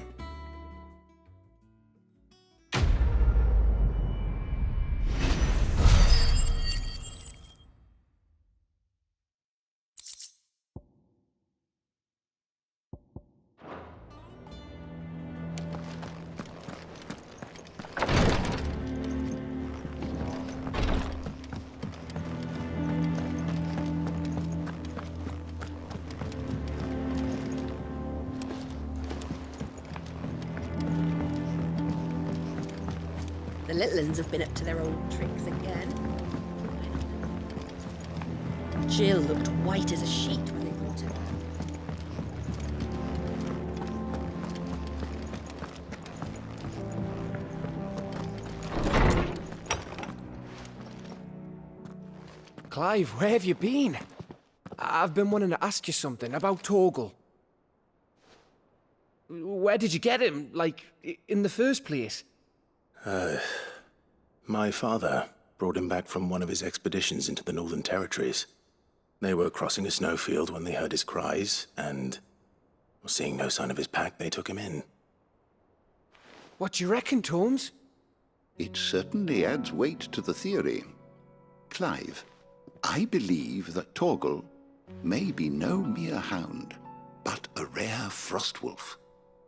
The little uns have been up to their old tricks again. Jill looked white as a sheet when they brought her back. Clive, where have you been? I've been wanting to ask you something about Torgal. Where did you get him, like, in the first place? My father brought him back from one of his expeditions into the Northern Territories. They were crossing a snowfield when they heard his cries, and, seeing no sign of his pack, they took him in. What do you reckon, Tomes? It certainly adds weight to the theory. Clive, I believe that Torgal may be no mere hound, but a rare frostwolf,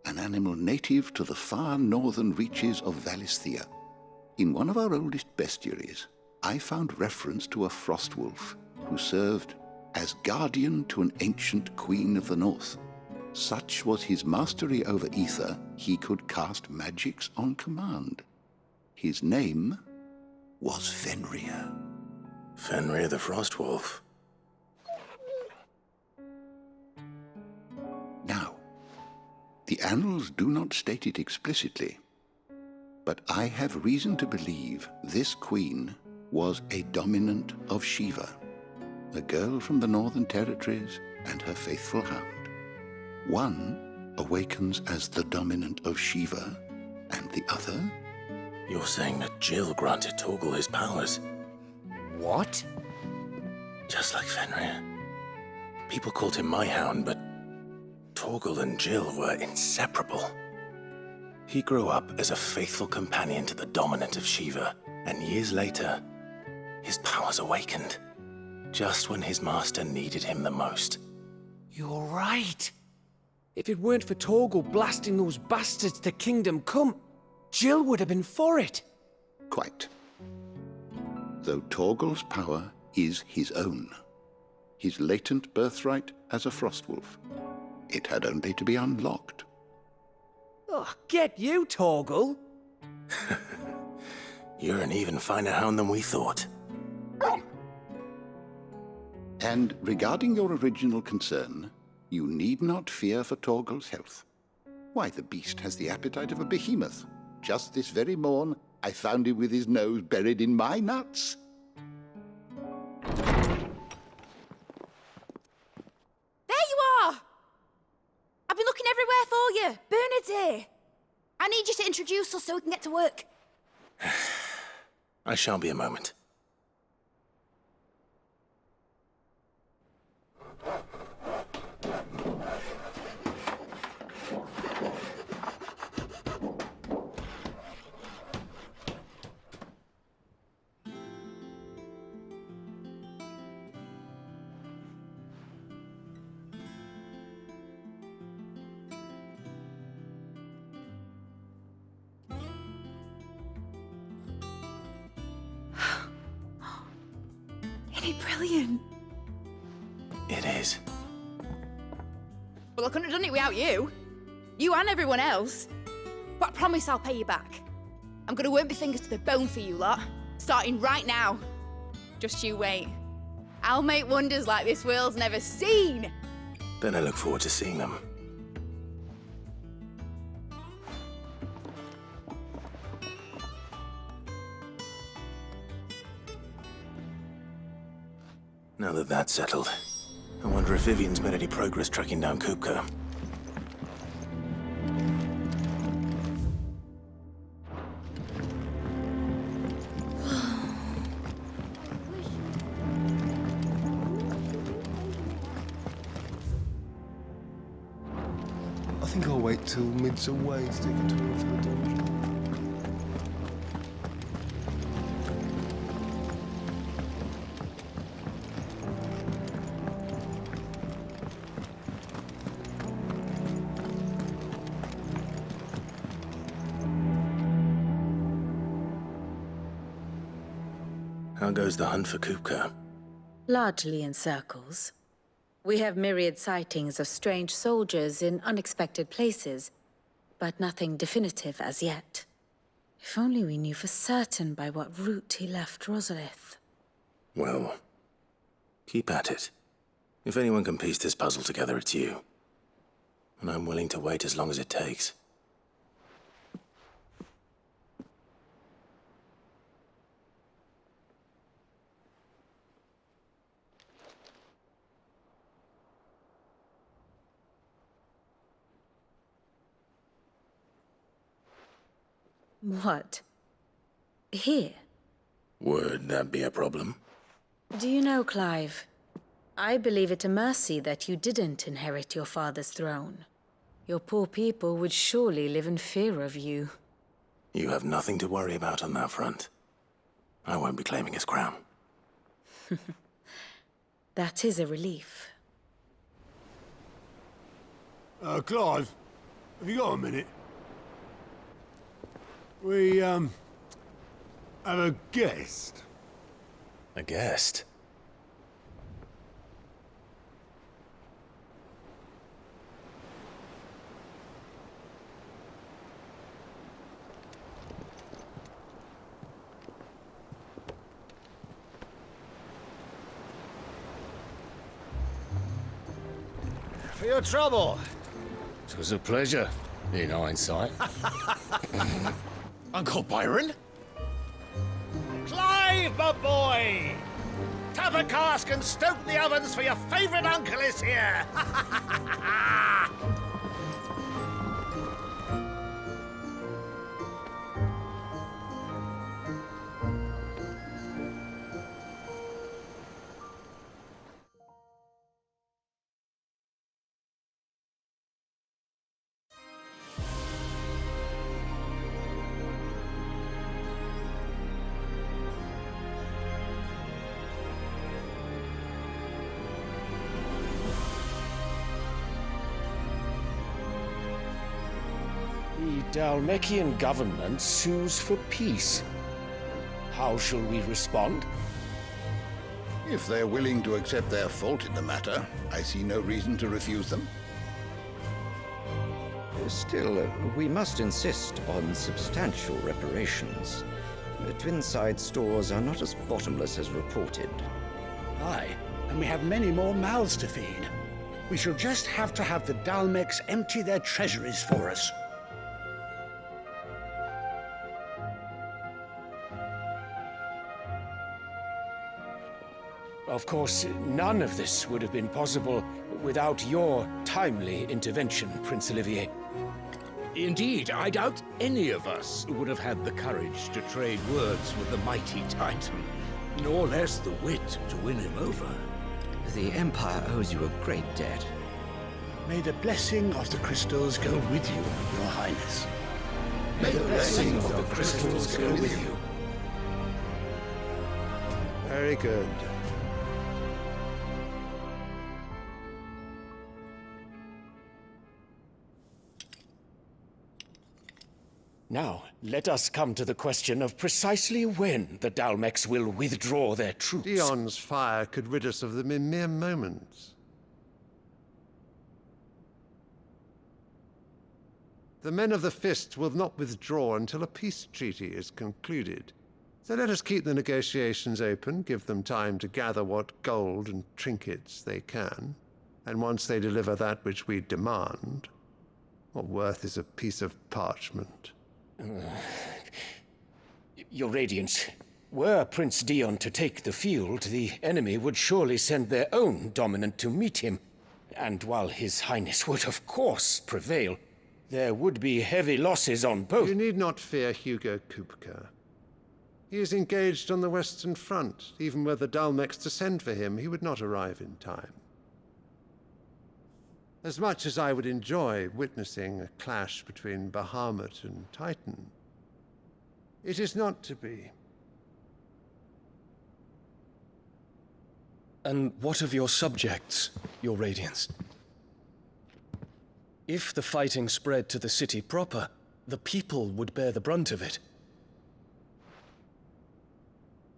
an animal native to the far northern reaches of Valisthea. In one of our oldest bestiaries, I found reference to a frostwolf who served as guardian to an ancient queen of the north. Such was his mastery over ether, he could cast magics on command. His name was Fenrir. Fenrir the Frostwolf. Now, the annals do not state it explicitly, but I have reason to believe this queen was a dominant of Shiva, a girl from the Northern Territories and her faithful hound. One awakens as the dominant of Shiva, and the other... You're saying that Jill granted Torgal his powers? What? Just like Fenrir. People called him my hound, but Torgal and Jill were inseparable. He grew up as a faithful companion to the dominant of Shiva, and years later, his powers awakened, just when his master needed him the most. You're right. If it weren't for Torgal blasting those bastards to Kingdom Come, Jill would have been for it. Quite. Though Torgal's power is his own, his latent birthright as a Frostwolf, it had only to be unlocked. Oh, get you, Torgal. You're an even finer hound than we thought. And regarding your original concern, you need not fear for Torgal's health. Why, the beast has the appetite of a behemoth. Just this very morn, I found him with his nose buried in my nuts. There you are! I've been looking everywhere for you. Bernard's here. I need you to introduce us so we can get to work. I shan't be a moment. Isn't it brilliant? It is. Well, I couldn't have done it without you. You and everyone else. But I promise I'll pay you back. I'm gonna work my fingers to the bone for you lot, starting right now. Just you wait. I'll make wonders like this world's never seen. Then I look forward to seeing them. Now that that's settled, I wonder if Vivian's made any progress tracking down Kupka. I think I'll wait till mid's away to take a tour of the dungeon. How goes the hunt for Kupka? Largely in circles. We have myriad sightings of strange soldiers in unexpected places, but nothing definitive as yet. If only we knew for certain by what route he left Rosalith. Well, keep at it. If anyone can piece this puzzle together, it's you. And I'm willing to wait as long as it takes. What? Here? Would that be a problem? Do you know, Clive? I believe it a mercy that you didn't inherit your father's throne. Your poor people would surely live in fear of you. You have nothing to worry about on that front. I won't be claiming his crown. That is a relief. Clive, have you got a minute? We, have a guest. A guest? For your trouble. It was a pleasure, in hindsight. Uncle Byron? Clive, my boy! Tap a cask and stoke the ovens for your favourite uncle is here! The Dalmekian government sues for peace. How shall we respond? If they're willing to accept their fault in the matter, I see no reason to refuse them. Still, we must insist on substantial reparations. The Twinside stores are not as bottomless as reported. Aye, and we have many more mouths to feed. We shall just have to have the Dalmex empty their treasuries for us. Of course, none of this would have been possible without your timely intervention, Prince Olivier. Indeed, I doubt any of us would have had the courage to trade words with the mighty Titan, nor less the wit to win him over. The Empire owes you a great debt. May the blessing of the crystals go with you, Your Highness. May the blessing of the crystals go with you. Very good. Now, let us come to the question of precisely when the Dalmex will withdraw their troops. Dion's fire could rid us of them in mere moments. The men of the Fist will not withdraw until a peace treaty is concluded. So let us keep the negotiations open, give them time to gather what gold and trinkets they can, and once they deliver that which we demand, what worth is a piece of parchment? Your Radiance, were Prince Dion to take the field, the enemy would surely send their own dominant to meet him. And while His Highness would of course prevail, there would be heavy losses on both. You need not fear Hugo Kupka. He is engaged on the Western Front. Even were the Dalmex to send for him, he would not arrive in time. As much as I would enjoy witnessing a clash between Bahamut and Titan, it is not to be. And what of your subjects, Your Radiance? If the fighting spread to the city proper, the people would bear the brunt of it.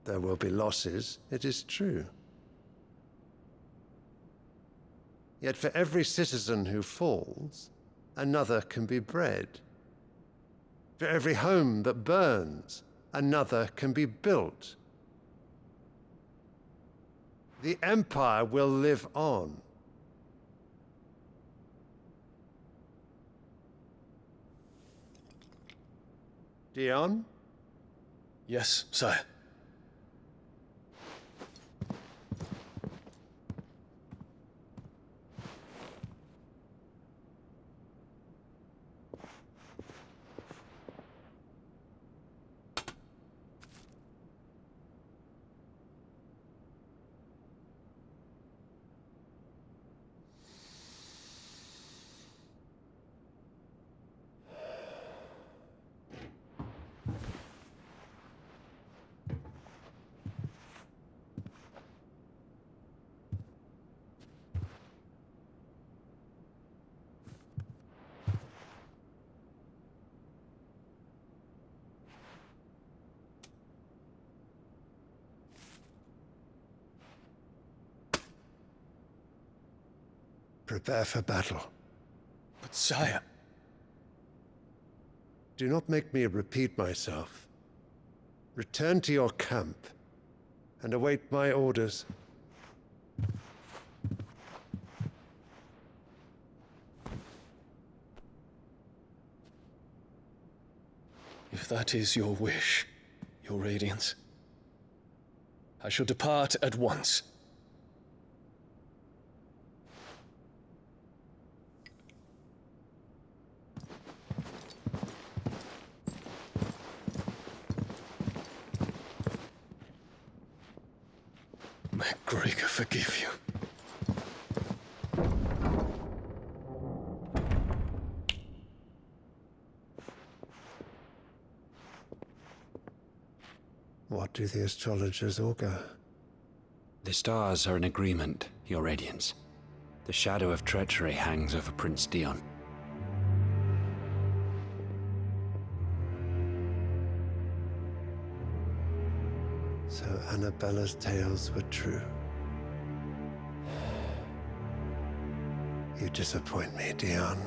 There will be losses, it is true. Yet for every citizen who falls, another can be bred. For every home that burns, another can be built. The Empire will live on. Dion? Yes, sire. Prepare for battle. But sire... Do not make me repeat myself. Return to your camp and await my orders. If that is your wish, Your Radiance, I shall depart at once. May Gregor forgive you. What do the astrologers augur? The stars are in agreement, Your Radiance. The shadow of treachery hangs over Prince Dion. So Annabella's tales were true. You disappoint me, Dion.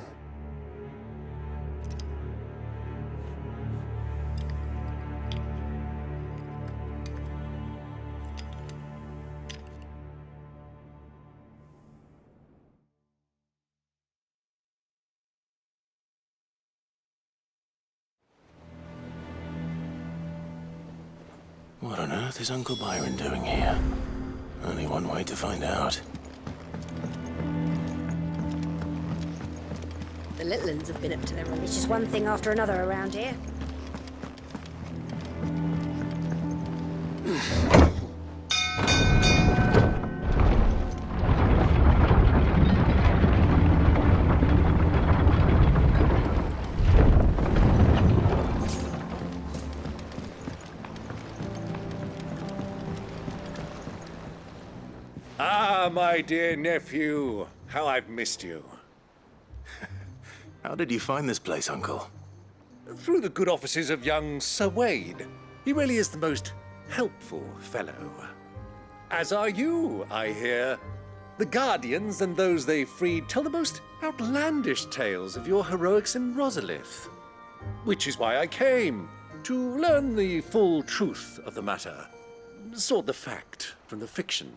What on earth is Uncle Byron doing here? Only one way to find out. The little uns have been up to their own. It's just one thing after another around here. Ah, my dear nephew, how I've missed you. How did you find this place, Uncle? Through the good offices of young Sir Wade. He really is the most helpful fellow. As are you, I hear. The Guardians and those they freed tell the most outlandish tales of your heroics in Rosalith. Which is why I came, to learn the full truth of the matter. Sort the fact from the fiction,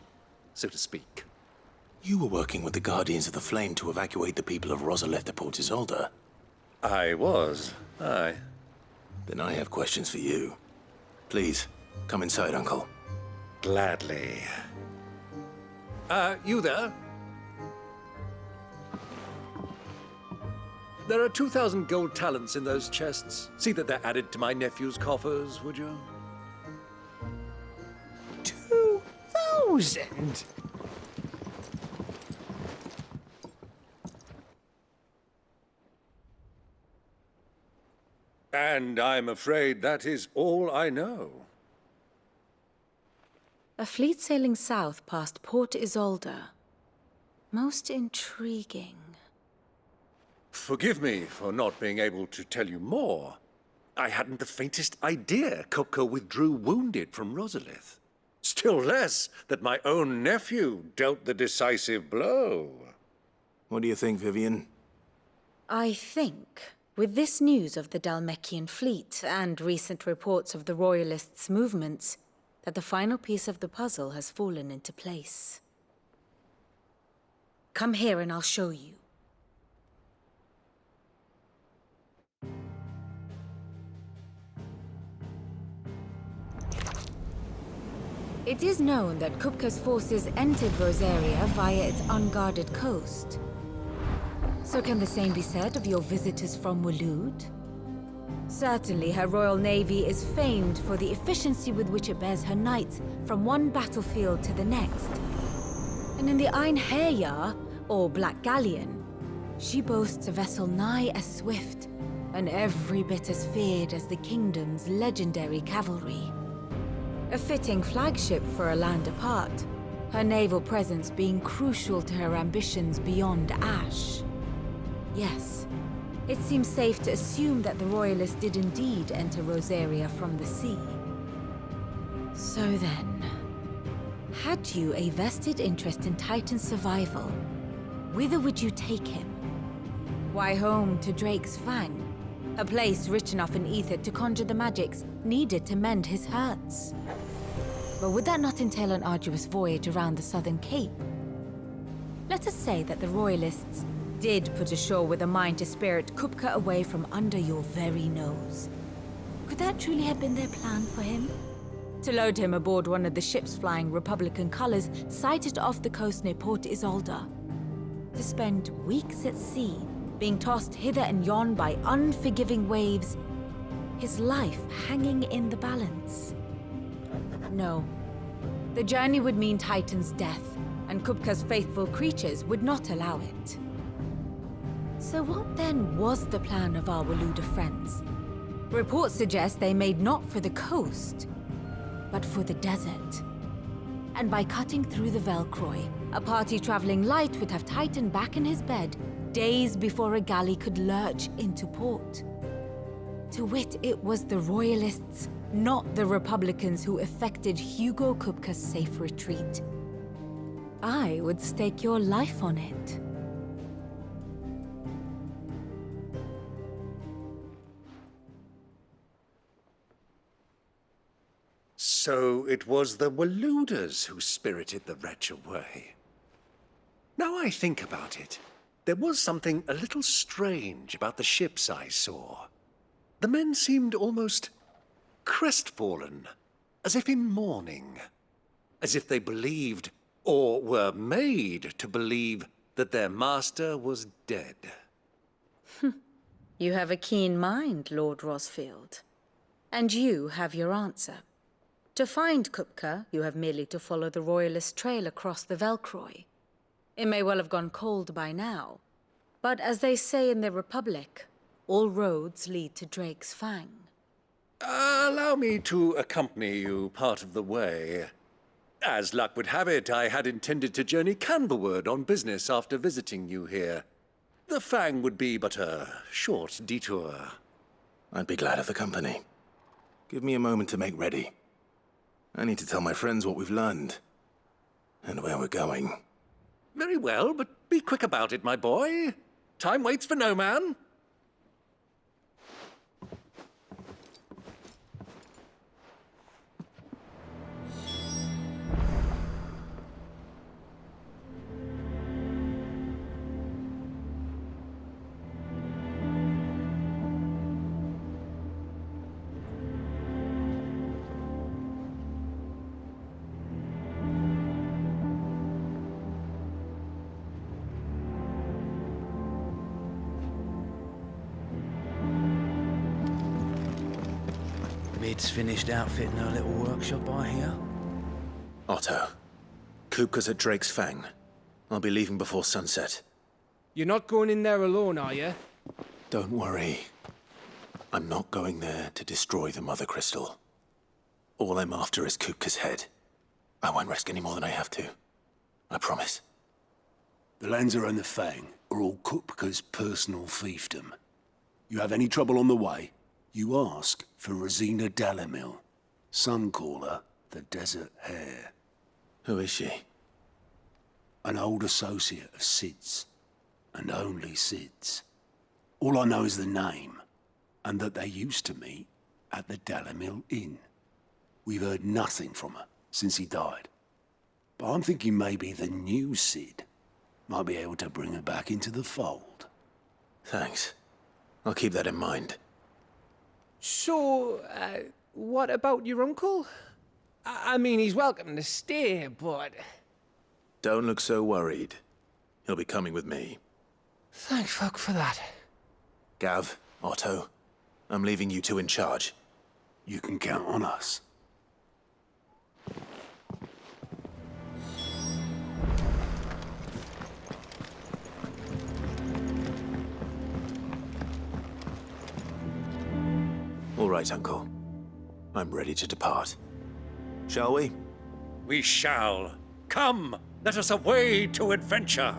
so to speak. You were working with the Guardians of the Flame to evacuate the people of Rosalith to Port Isolde. I was, aye. Then I have questions for you. Please, come inside, Uncle. Gladly. You there? There are 2,000 gold talents in those chests. See that they're added to my nephew's coffers, would you? 2,000? And I'm afraid that is all I know. A fleet sailing south past Port Isolde. Most intriguing. Forgive me for not being able to tell you more. I hadn't the faintest idea Kupka withdrew wounded from Rosalith. Still less that my own nephew dealt the decisive blow. What do you think, Vivian? I think, with this news of the Dhalmekian fleet and recent reports of the Royalists' movements, that the final piece of the puzzle has fallen into place. Come here and I'll show you. It is known that Kupka's forces entered Rosaria via its unguarded coast. So can the same be said of your visitors from Waloed? Certainly, her Royal Navy is famed for the efficiency with which it bears her knights from one battlefield to the next. And in the Einherjar, or Black Galleon, she boasts a vessel nigh as swift and every bit as feared as the kingdom's legendary cavalry. A fitting flagship for a land apart, her naval presence being crucial to her ambitions beyond Ash. Yes, it seems safe to assume that the Royalists did indeed enter Rosaria from the sea. So then, had you a vested interest in Titan's survival, whither would you take him? Why, home to Drake's Fang, a place rich enough in ether to conjure the magics needed to mend his hurts. But would that not entail an arduous voyage around the southern cape? Let us say that the Royalists did put ashore with a mind to spirit Kupka away from under your very nose. Could that truly have been their plan for him? To load him aboard one of the ships flying Republican colors sighted off the coast near Port Isolde. To spend weeks at sea, being tossed hither and yon by unforgiving waves, his life hanging in the balance. No. The journey would mean Titan's death, and Kupka's faithful creatures would not allow it. So what then was the plan of our Waloed friends? Reports suggest they made not for the coast, but for the desert. And by cutting through the Velcroy, a party traveling light would have Titan back in his bed days before a galley could lurch into port. To wit, it was the Royalists' not the Republicans who effected Hugo Kupka's safe retreat. I would stake your life on it. So it was the Waluders who spirited the wretch away. Now I think about it, there was something a little strange about the ships I saw. The men seemed almost crestfallen, as if in mourning, as if they believed, or were made to believe, that their master was dead. You have a keen mind, Lord Rosfield. And you have your answer. To find Kupka, you have merely to follow the Royalist trail across the Velcroy. It may well have gone cold by now, but as they say in the Republic, all roads lead to Drake's Fang. Allow me to accompany you part of the way. As luck would have it, I had intended to journey Canberward on business after visiting you here. The Fang would be but a short detour. I'd be glad of the company. Give me a moment to make ready. I need to tell my friends what we've learned, and where we're going. Very well, but be quick about it, my boy. Time waits for no man. Mid's finished outfitting her little workshop, I hear. Otto, Kupka's at Drake's Fang. I'll be leaving before sunset. You're not going in there alone, are you? Don't worry. I'm not going there to destroy the Mother Crystal. All I'm after is Kupka's head. I won't risk any more than I have to. I promise. The lands around the Fang are all Kupka's personal fiefdom. You have any trouble on the way, you ask for Rosina Dalamil. Some call her the Desert Hare. Who is she? An old associate of Sid's, and only Sid's. All I know is the name, and that they used to meet at the Dalamil Inn. We've heard nothing from her since he died. But I'm thinking maybe the new Sid might be able to bring her back into the fold. Thanks. I'll keep that in mind. So, what about your uncle? I mean, he's welcome to stay, but... Don't look so worried. He'll be coming with me. Thank fuck for that. Gav, Otto, I'm leaving you two in charge. You can count on us. All right, Uncle. I'm ready to depart. Shall we? We shall. Come, let us away to adventure.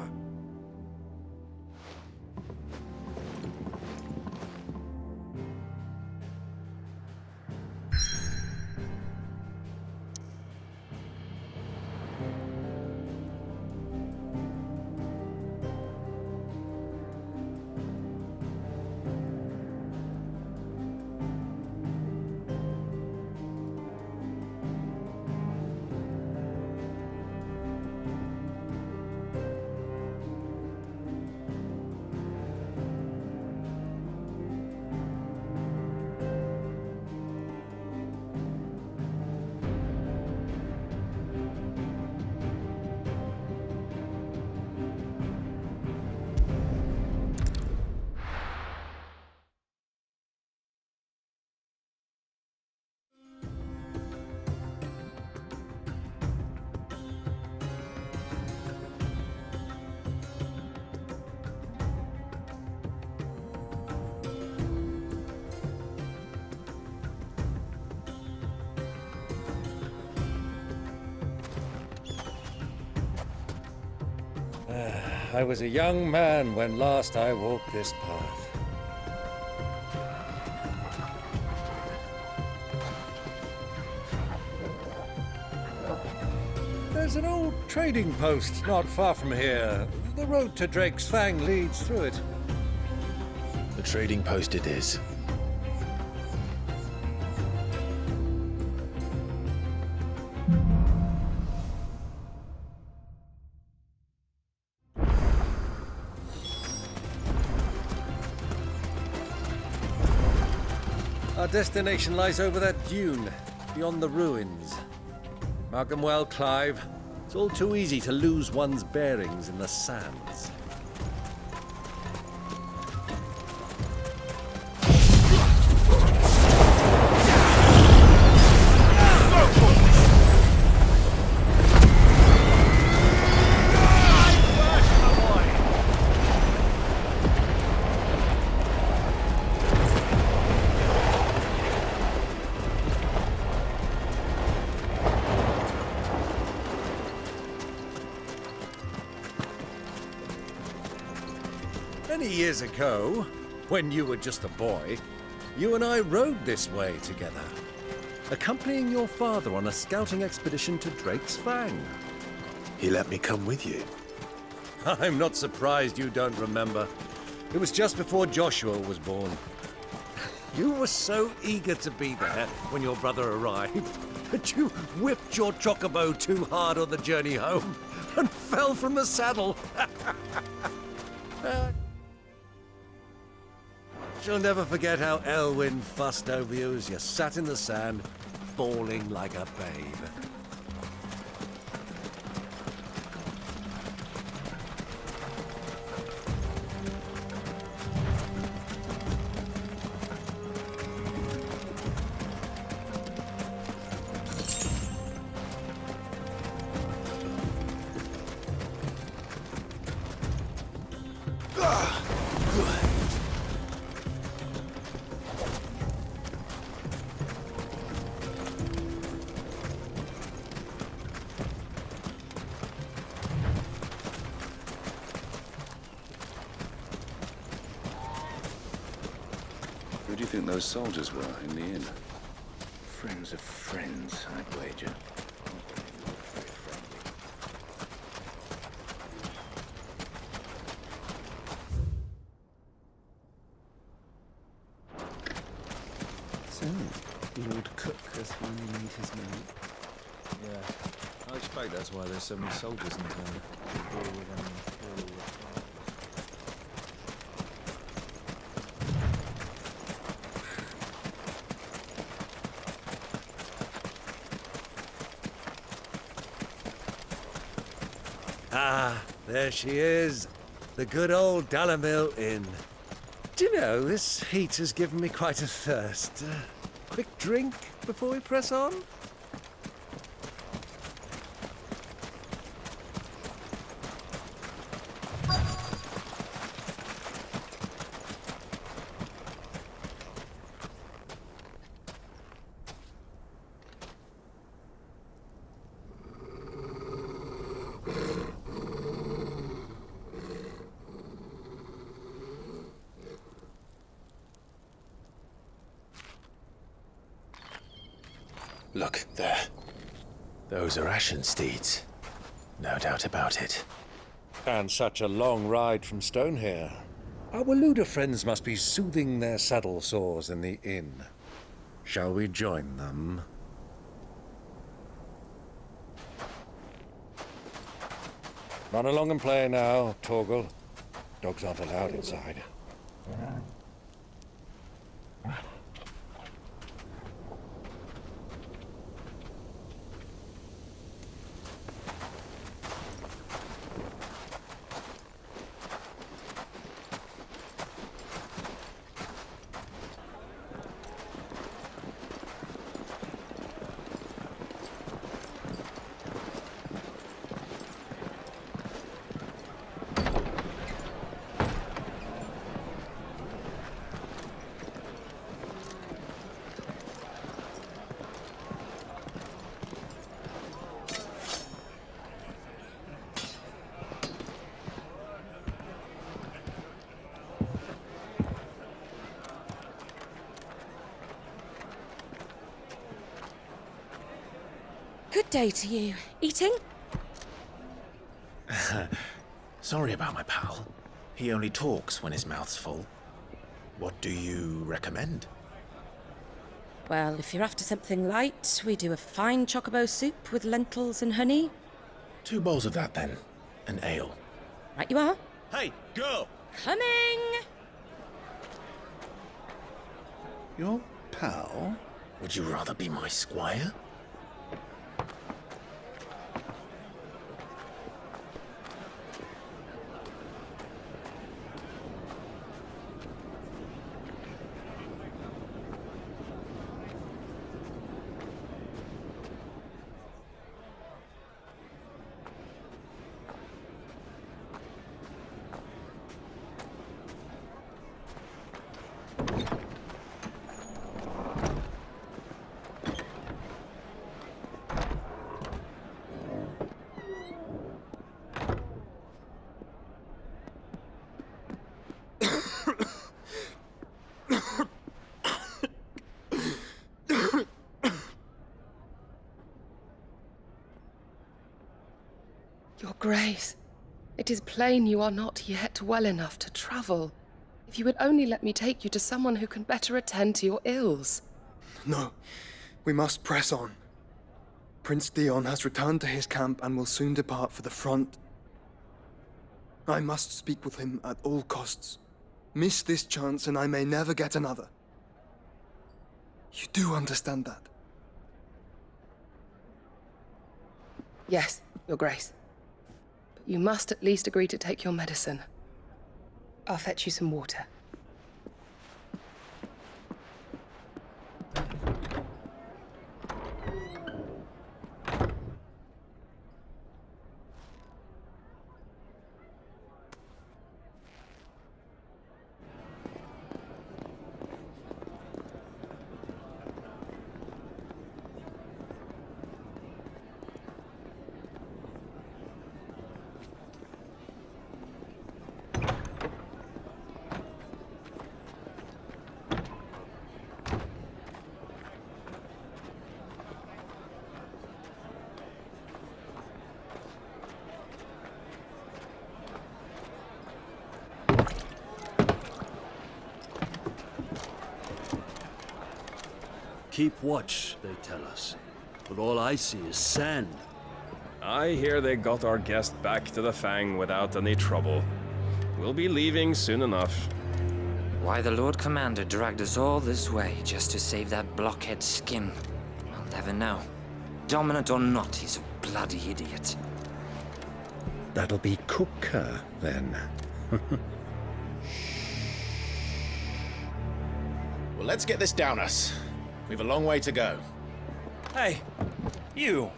I was a young man when last I walked this path. There's an old trading post not far from here. The road to Drake's Fang leads through it. The trading post it is. Our destination lies over that dune, beyond the ruins. Mark 'em well, Clive. It's all too easy to lose one's bearings in the sands. Many years ago, when you were just a boy, you and I rode this way together, accompanying your father on a scouting expedition to Drake's Fang. He let me come with you. I'm not surprised you don't remember. It was just before Joshua was born. You were so eager to be there when your brother arrived that you whipped your chocobo too hard on the journey home and fell from the saddle. She'll never forget how Elwyn fussed over you as you sat in the sand, bawling like a babe. Who do you think those soldiers were in the inn? Friends of friends, I'd wager. So, Lord Cook has finally made his move. Yeah, I expect that's why there's so many soldiers in town. Ah, there she is. The good old Dalamil Inn. Do you know, this heat has given me quite a thirst. Quick drink before we press on? Look, there. Those are Ashen steeds. No doubt about it. And such a long ride from Stonehair. Our Waluda friends must be soothing their saddle sores in the inn. Shall we join them? Run along and play now, Torgal. Dogs aren't allowed inside. Good day to you. Eating? Sorry about my pal. He only talks when his mouth's full. What do you recommend? Well, if you're after something light, we do a fine chocobo soup with lentils and honey. 2 bowls of that, then. An ale. Right you are. Hey, girl! Coming! Your pal? Would you rather be my squire? Your Grace, it is plain you are not yet well enough to travel. If you would only let me take you to someone who can better attend to your ills. No, we must press on. Prince Dion has returned to his camp and will soon depart for the front. I must speak with him at all costs. Miss this chance and I may never get another. You do understand that? Yes, Your Grace. But you must at least agree to take your medicine. I'll fetch you some water. Keep watch, they tell us. But all I see is sand. I hear they got our guest back to the Fang without any trouble. We'll be leaving soon enough. Why the Lord Commander dragged us all this way just to save that blockhead skin, I'll never know. Dominant or not, he's a bloody idiot. That'll be Cooker, then. Well, let's get this down us. We've a long way to go. Hey, you!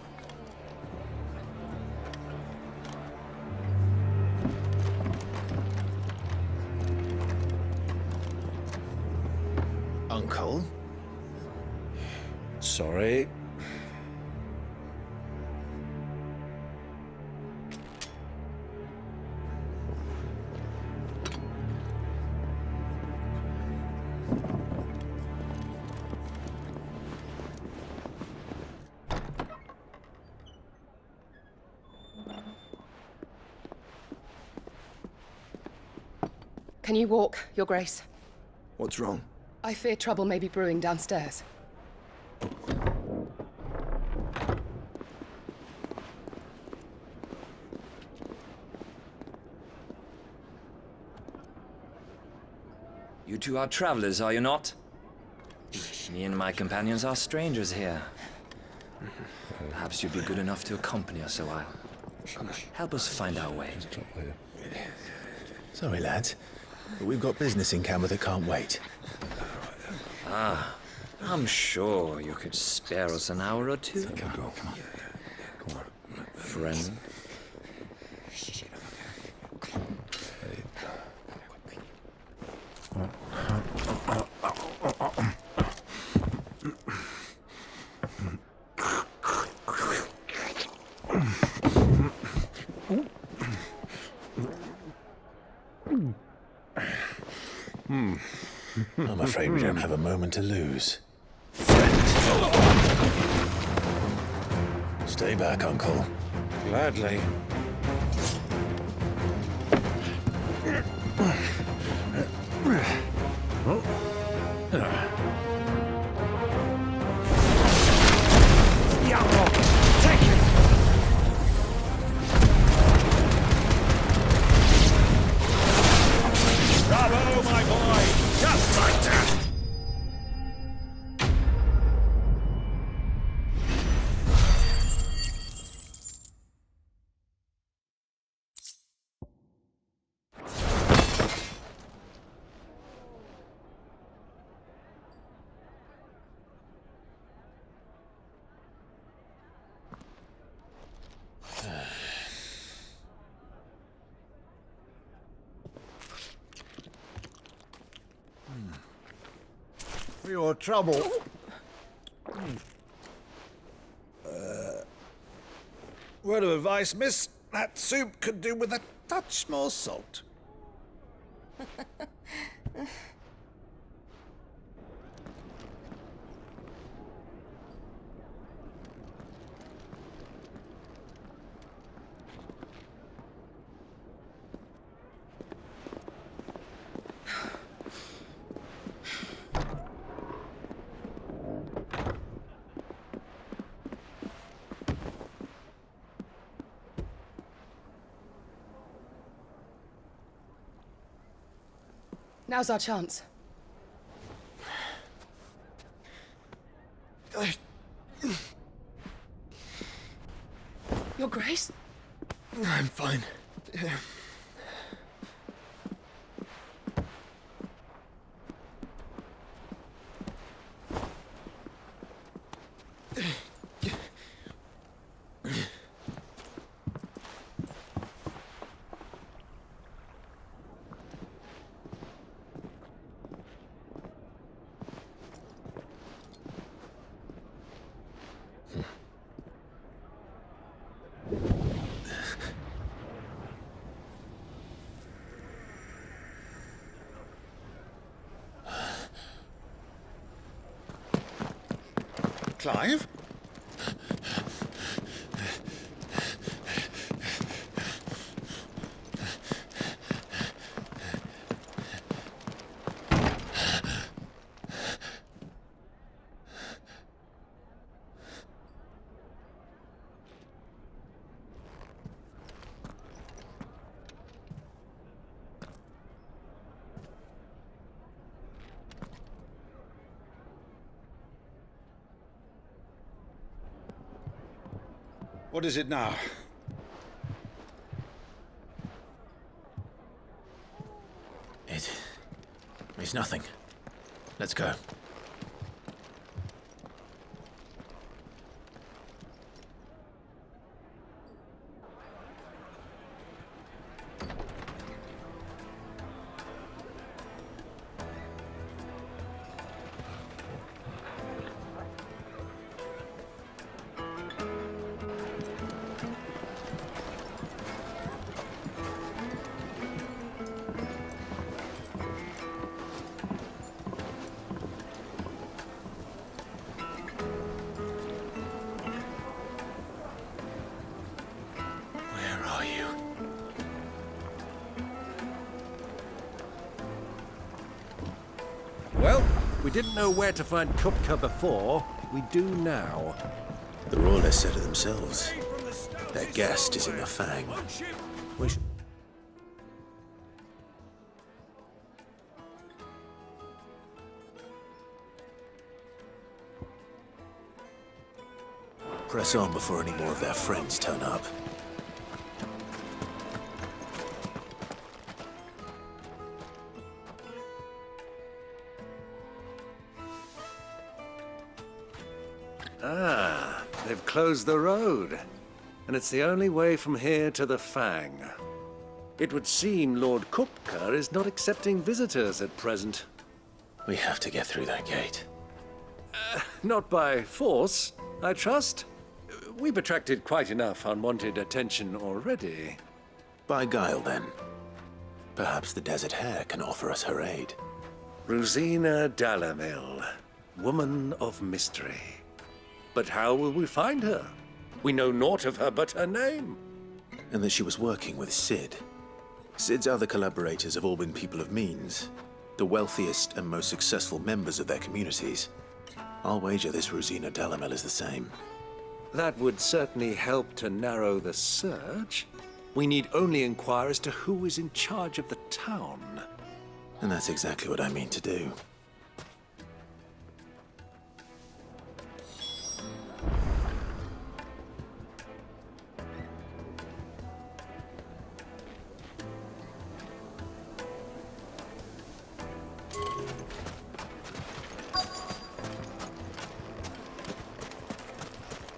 Uncle? Sorry. Can you walk, Your Grace? What's wrong? I fear trouble may be brewing downstairs. You two are travelers, are you not? Me and my companions are strangers here. Perhaps you'd be good enough to accompany us a while. Help us find our way. Sorry, lads, but we've got business in camera that can't wait. Ah, I'm sure you could spare us an hour or two. Come on. Friend. I'm afraid we don't have a moment to lose. Stay back, Uncle. Gladly. Diablo! Take it! Bravo, my boy! Just like that! For your trouble. Word of advice, miss. That soup could do with a touch more salt. Now's our chance. Your Grace? I'm fine. Clive? What is it now? It's nothing. Let's go. Well, we didn't know where to find Kupka before. We do now. The Royalists said it themselves. Their guest is in the Fang. We should... press on before any more of their friends turn up. Ah, they've closed the road. And it's the only way from here to the Fang. It would seem Lord Kupka is not accepting visitors at present. We have to get through that gate. Not by force, I trust. We've attracted quite enough unwanted attention already. By guile, then. Perhaps the Desert Hare can offer us her aid. Rosina Dalamil, woman of mystery. But how will we find her? We know naught of her but her name. And that she was working with Sid. Sid's other collaborators have all been people of means. the wealthiest and most successful members of their communities. I'll wager this Rosina Dalamel is the same. That would certainly help to narrow the search. We need only inquire as to who is in charge of the town. And that's exactly what I mean to do.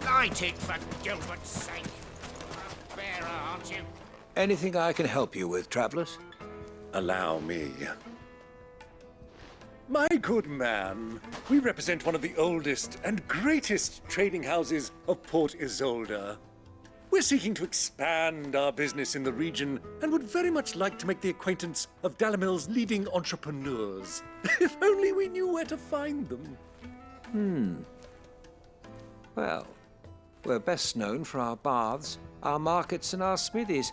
Light it, for Gilbert's sake. You're a bearer, aren't you? Anything I can help you with, travelers? Allow me. My good man, we represent one of the oldest and greatest trading houses of Port Isolde. We're seeking to expand our business in the region and would very much like to make the acquaintance of Dalamel's leading entrepreneurs. If only we knew where to find them. Well, we're best known for our baths, our markets, and our smithies.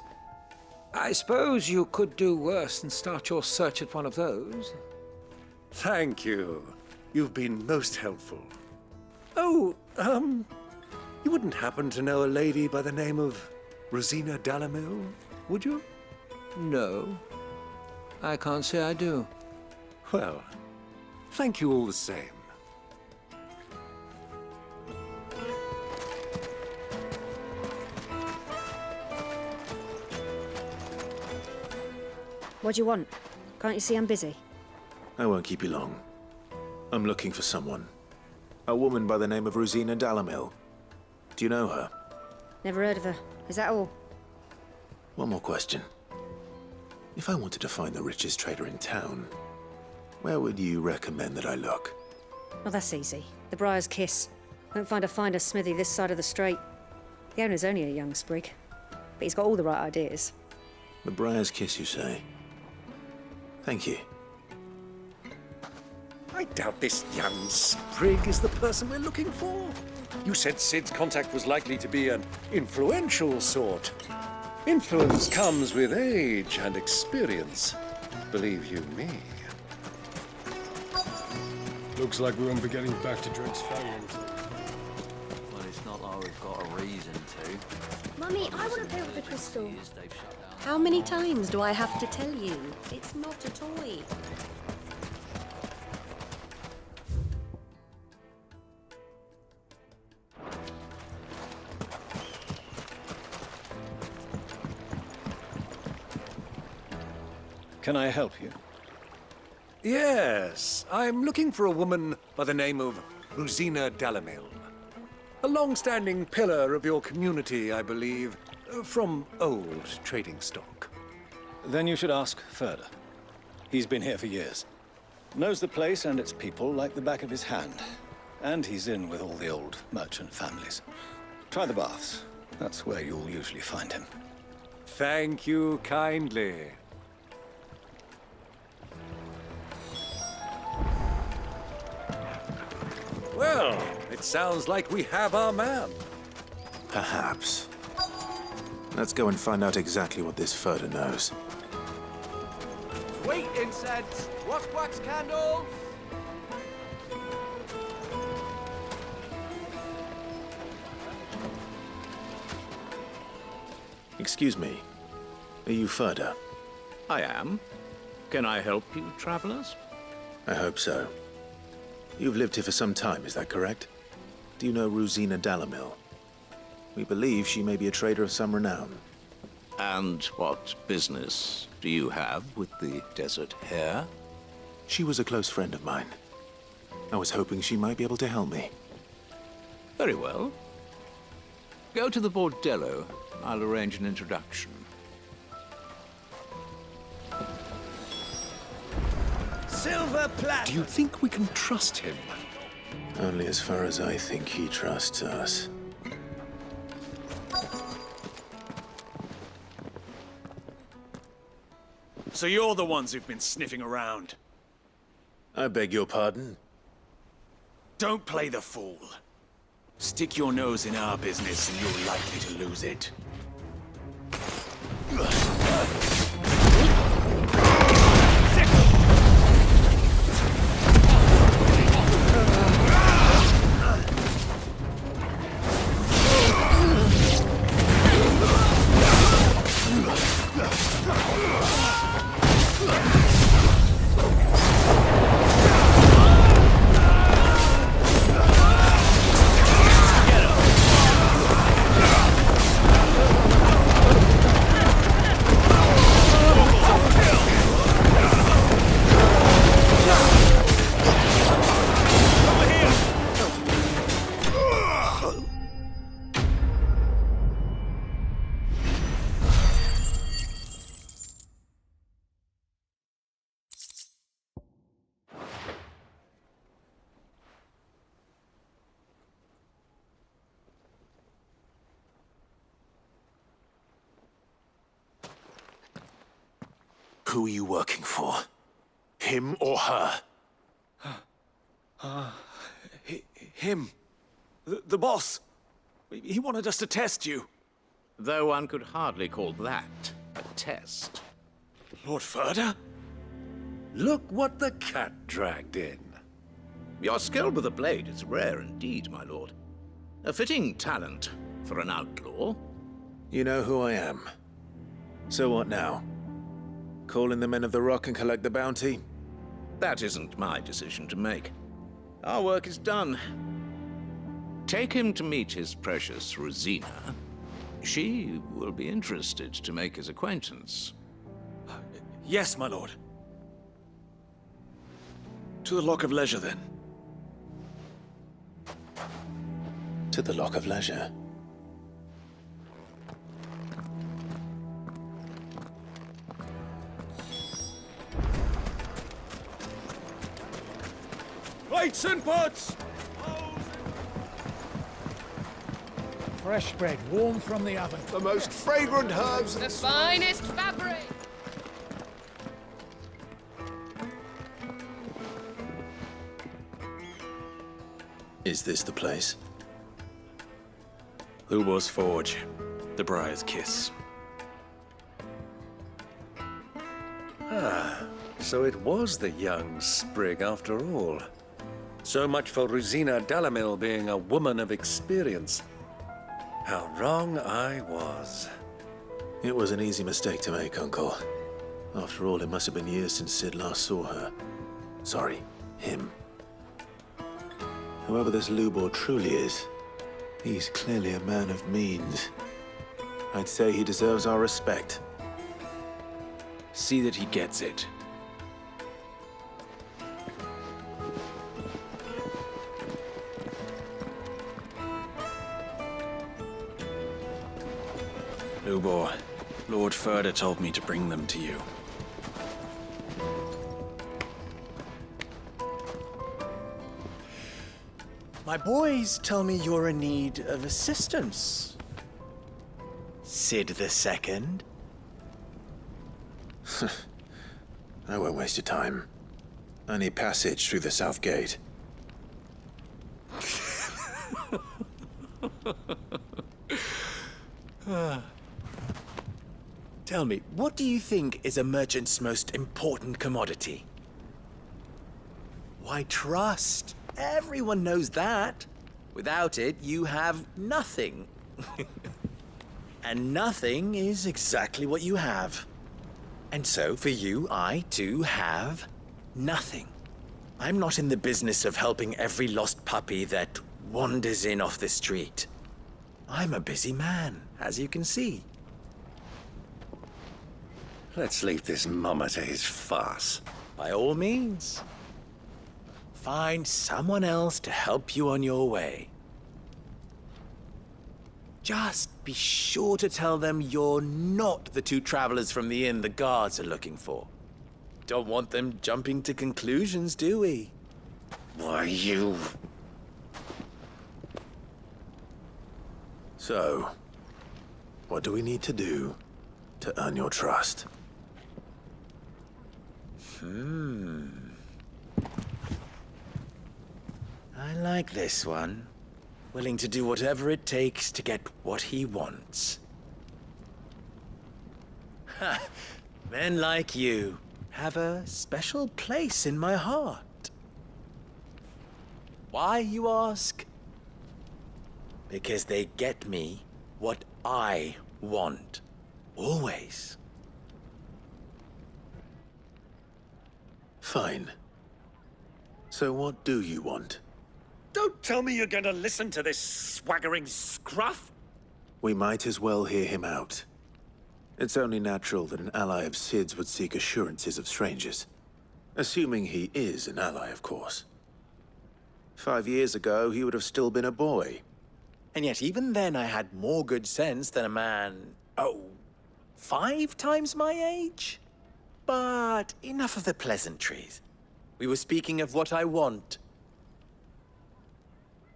I suppose you could do worse than start your search at one of those. Thank you. You've been most helpful. Oh, you wouldn't happen to know a lady by the name of Rosina Dalamel, would you? No, I can't say I do. Well, thank you all the same. What do you want? Can't you see I'm busy? I won't keep you long. I'm looking for someone. A woman by the name of Rosina Dalamel. Do you know her? Never heard of her. Is that all? One more question. If I wanted to find the richest trader in town, where would you recommend that I look? Oh, that's easy. The Briar's Kiss. Won't find a finer smithy this side of the strait. The owner's only a young sprig, but he's got all the right ideas. The Briar's Kiss, you say? Thank you. I doubt this young sprig is the person we're looking for. You said Sid's contact was likely to be an influential sort. Influence comes with age and experience, believe you me. Looks like we won't be getting back to Drake's Fang. Well, it's not like we've got a reason to. Mummy, I want to play with the crystal. How many times do I have to tell you? It's not a toy. Can I help you? Yes, I'm looking for a woman by the name of Rosina Dalamel. A long-standing pillar of your community, I believe, from old trading stock. Then you should ask Furder. He's been here for years. Knows the place and its people like the back of his hand. And he's in with all the old merchant families. Try the baths. That's where you'll usually find him. Thank you kindly. Well, it sounds like we have our man. Perhaps. Let's go and find out exactly what this Furder knows. Sweet incense! Wax candles! Excuse me. Are you Furder? I am. Can I help you, travelers? I hope so. You've lived here for some time, is that correct? Do you know Rosina Dalamel? We believe she may be a trader of some renown. And what business do you have with the Desert Hare? She was a close friend of mine. I was hoping she might be able to help me. Very well. Go to the bordello. I'll arrange an introduction. Silver platter! Do you think we can trust him? Only as far as I think he trusts us. So you're the ones who've been sniffing around? I beg your pardon? Don't play the fool. Stick your nose in our business and you're likely to lose it. Who are you working for? Him or her? Him. The boss. He wanted us to test you. Though one could hardly call that a test. Lord Ferda? Look what the cat dragged in. Your skill with the blade is rare indeed, my lord. A fitting talent for an outlaw. You know who I am. So what now? Call in the Men of the Rock and collect the bounty? That isn't my decision to make. Our work is done. Take him to meet his precious Rosina. She will be interested to make his acquaintance. Yes, my lord. To the Lock of Leisure, then. To the Lock of Leisure. Plates and pots! Fresh bread, warm from the oven. The most fragrant herbs. The finest fabric! Is this the place? Hugo's Forge. The Briar's Kiss. Ah, so it was the young sprig after all. So much for Rosina Dalamil being a woman of experience. How wrong I was. It was an easy mistake to make, Uncle. After all, it must have been years since Sid last saw her. Sorry, him. Whoever this Lubor truly is, he's clearly a man of means. I'd say he deserves our respect. See that he gets it. Lubor, Lord Ferda told me to bring them to you. My boys tell me you're in need of assistance. Sid the Second? I won't waste your time. I need passage through the south gate. Tell me, what do you think is a merchant's most important commodity? Why, trust. Everyone knows that. Without it, you have nothing. And nothing is exactly what you have. And so, for you, I, too, have nothing. I'm not in the business of helping every lost puppy that wanders in off the street. I'm a busy man, as you can see. Let's leave this mummer to his farce. By all means. Find someone else to help you on your way. Just be sure to tell them you're not the two travelers from the inn the guards are looking for. Don't want them jumping to conclusions, do we? Why, you... So, what do we need to do to earn your trust? I like this one. Willing to do whatever it takes to get what he wants. Ha! Men like you have a special place in my heart. Why, you ask? Because they get me what I want. Always. Fine. So what do you want? Don't tell me you're going to listen to this swaggering scruff! We might as well hear him out. It's only natural that an ally of Sid's would seek assurances of strangers. Assuming he is an ally, of course. 5 years ago, he would have still been a boy. And yet even then I had more good sense than a man, 5 times my age? But enough of the pleasantries. We were speaking of what I want.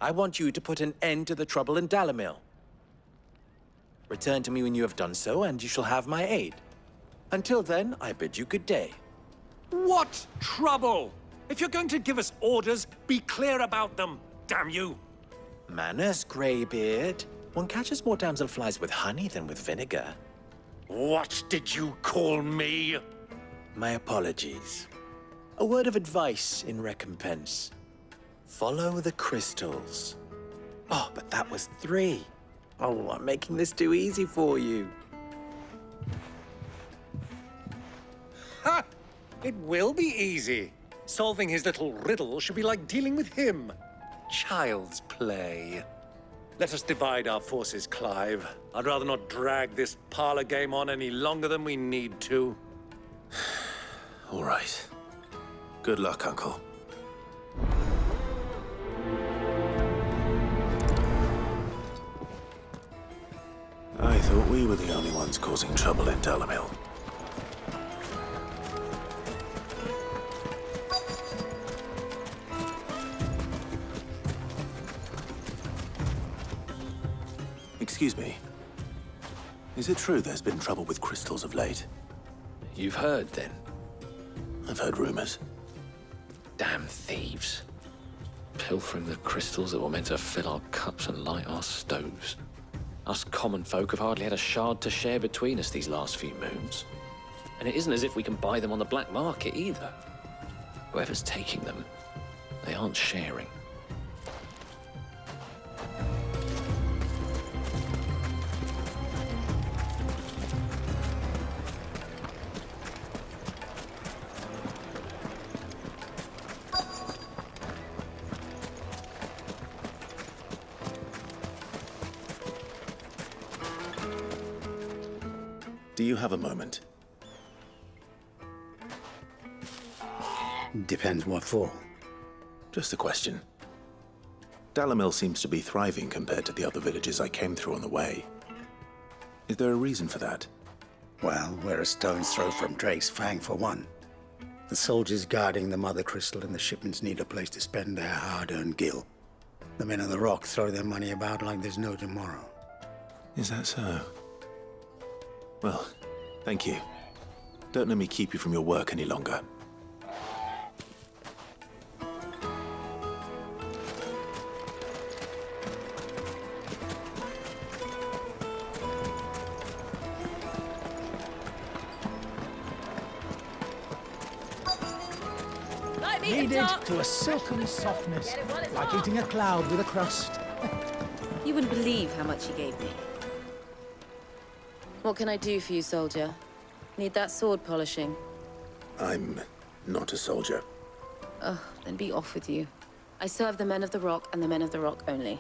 I want you to put an end to the trouble in Dalamil. Return to me when you have done so, and you shall have my aid. Until then, I bid you good day. What trouble? If you're going to give us orders, be clear about them, damn you! Manners, Greybeard. One catches more damselflies with honey than with vinegar. What did you call me? My apologies. A word of advice in recompense. Follow the crystals. Oh, but that was 3. Oh, I'm making this too easy for you. Ha! It will be easy. Solving his little riddle should be like dealing with him. Child's play. Let us divide our forces, Clive. I'd rather not drag this parlor game on any longer than we need to. All right. Good luck, Uncle. I thought we were the only ones causing trouble in Dalamil. Excuse me. Is it true there's been trouble with crystals of late? You've heard, then? I've heard rumors. Damn thieves. Pilfering the crystals that were meant to fill our cups and light our stoves. Us common folk have hardly had a shard to share between us these last few moons. And it isn't as if we can buy them on the black market either. Whoever's taking them, they aren't sharing. Do you have a moment? Depends what for. Just a question. Dalamil seems to be thriving compared to the other villages I came through on the way. Is there a reason for that? Well, we're a stone's throw from Drake's Fang, for one. The soldiers guarding the Mother Crystal and the shipments need a place to spend their hard-earned gil. The men of the Rock throw their money about like there's no tomorrow. Is that so? Well, thank you. Don't let me keep you from your work any longer. Kneaded to a silken softness, like eating a cloud with a crust. You wouldn't believe how much he gave me. What can I do for you, soldier? Need that sword polishing? I'm not a soldier. Oh, then be off with you. I serve the men of the Rock and the men of the Rock only.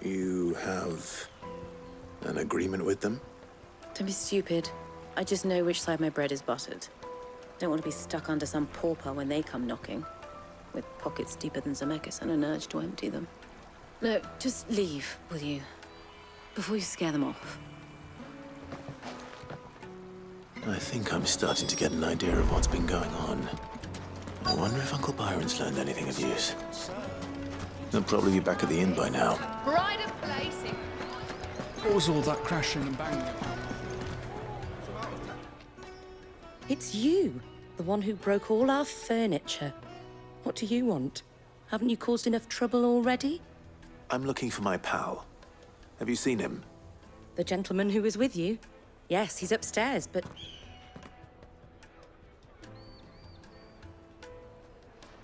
You have an agreement with them? Don't be stupid. I just know which side my bread is buttered. Don't want to be stuck under some pauper when they come knocking, with pockets deeper than Zemeckis and an urge to empty them. No, just leave, will you? Before you scare them off. I think I'm starting to get an idea of what's been going on. I wonder if Uncle Byron's learned anything of use. They'll probably be back at the inn by now. Pride of place. What was all that crashing and banging? It's you, the one who broke all our furniture. What do you want? Haven't you caused enough trouble already? I'm looking for my pal. Have you seen him? The gentleman who was with you? Yes, he's upstairs, but...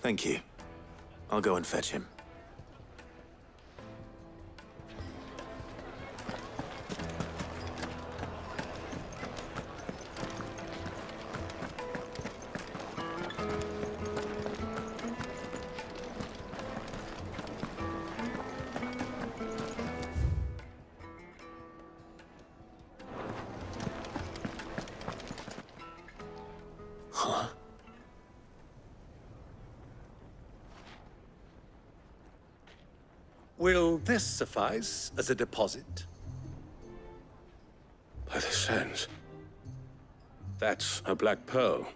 Thank you. I'll go and fetch him. Huh? Will this suffice as a deposit? By the sands. That's a black pearl.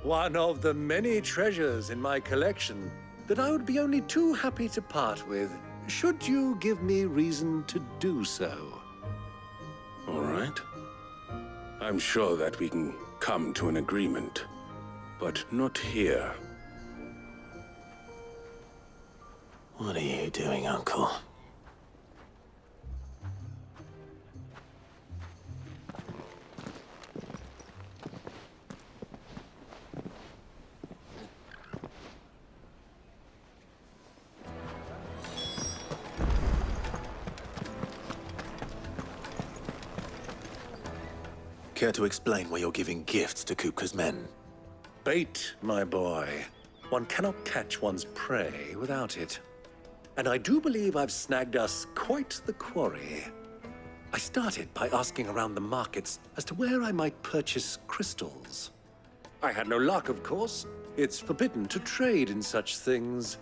One of the many treasures in my collection that I would be only too happy to part with, should you give me reason to do so. All right. I'm sure that we can come to an agreement, but not here. What are you doing, Uncle? Care to explain why you're giving gifts to Kupka's men? Bait, my boy. One cannot catch one's prey without it. And I do believe I've snagged us quite the quarry. I started by asking around the markets as to where I might purchase crystals. I had no luck, of course. It's forbidden to trade in such things.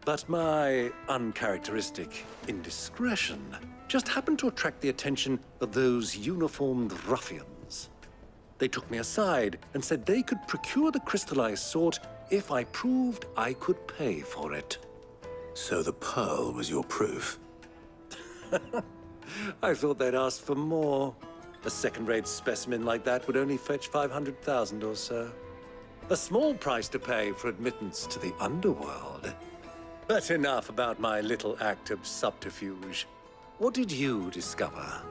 But my uncharacteristic indiscretion just happened to attract the attention of those uniformed ruffians. They took me aside and said they could procure the crystal I sought if I proved I could pay for it. So the pearl was your proof? I thought they'd ask for more. A second-rate specimen like that would only fetch 500,000 or so. A small price to pay for admittance to the underworld. But enough about my little act of subterfuge. What did you discover?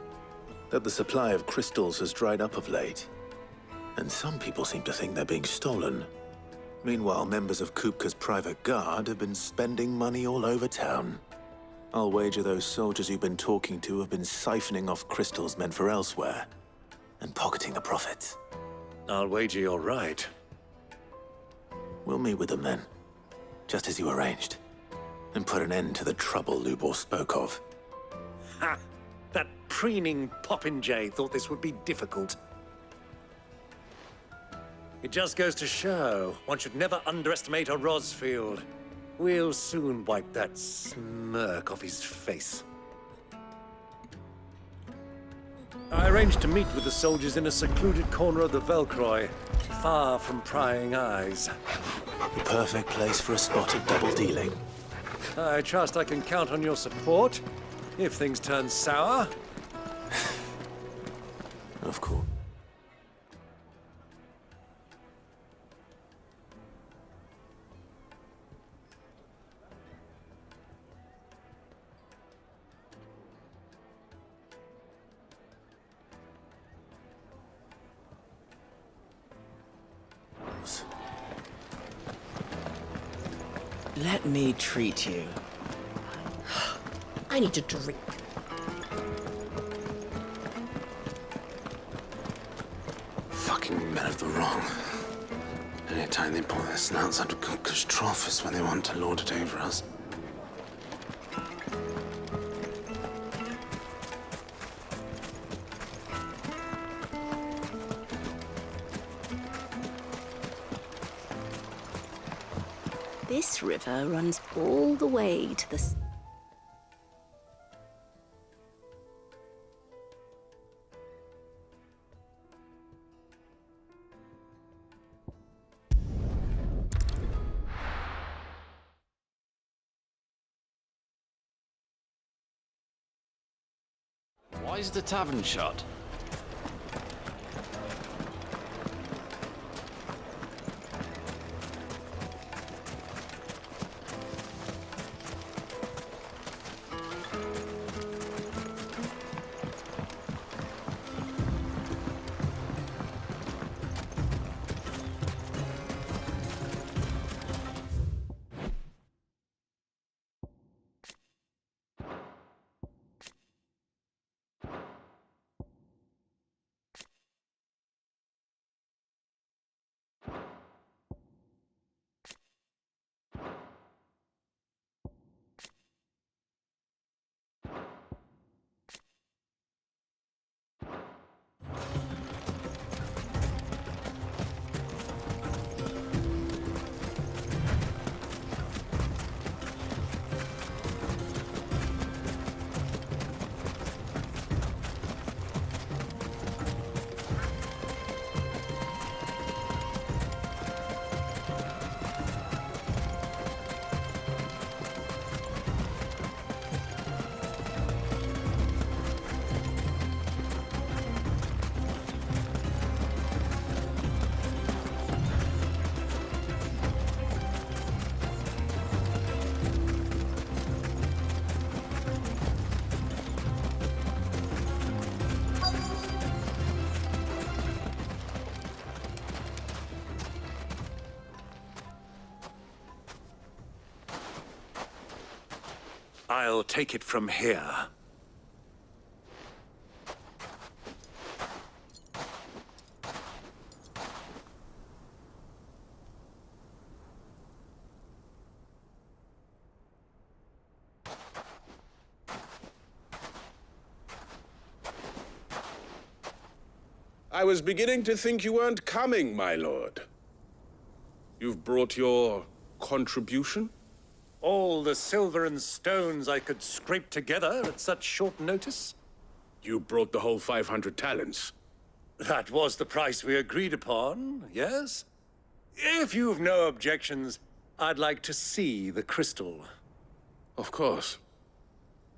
That the supply of crystals has dried up of late. And some people seem to think they're being stolen. Meanwhile, members of Kupka's private guard have been spending money all over town. I'll wager those soldiers you've been talking to have been siphoning off crystals meant for elsewhere, and pocketing the profits. I'll wager you're right. We'll meet with them then, just as you arranged, and put an end to the trouble Lubor spoke of. Ha! That preening popinjay thought this would be difficult. It just goes to show one should never underestimate a Rosfield. We'll soon wipe that smirk off his face. I arranged to meet with the soldiers in a secluded corner of the Velcroy, far from prying eyes. The perfect place for a spot of double dealing. I trust I can count on your support, if things turn sour. Of course. Let me treat you. I need a drink. Fucking men of the wrong. Anytime they pull their snouts out of Kupka's trough is when they want to lord it over us. This river runs all the way to the... Why is the tavern shut? I'll take it from here. I was beginning to think you weren't coming, my lord. You've brought your contribution? All the silver and stones I could scrape together at such short notice? You brought the whole 500 talents. That was the price we agreed upon, yes? If you've no objections, I'd like to see the crystal. Of course.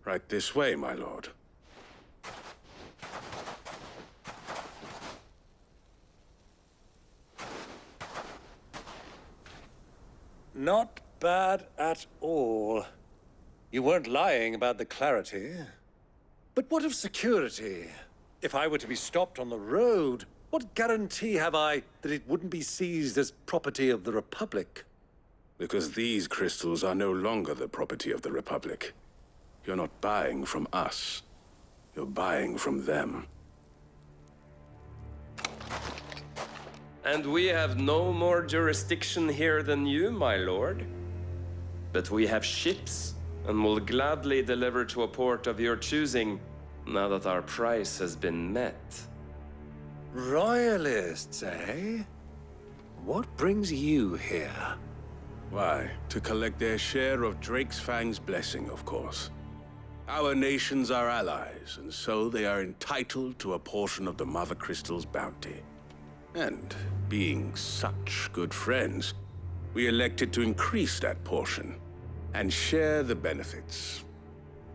Right this way, my lord. Not bad at all. You weren't lying about the clarity. But what of security? If I were to be stopped on the road, what guarantee have I that it wouldn't be seized as property of the Republic? Because these crystals are no longer the property of the Republic. You're not buying from us. You're buying from them. And we have no more jurisdiction here than you, my lord. But we have ships, and will gladly deliver to a port of your choosing, now that our price has been met. Royalists, eh? What brings you here? Why, to collect their share of Drake's Fang's blessing, of course. Our nations are allies, and so they are entitled to a portion of the Mother Crystal's bounty. And being such good friends, we elected to increase that portion and share the benefits.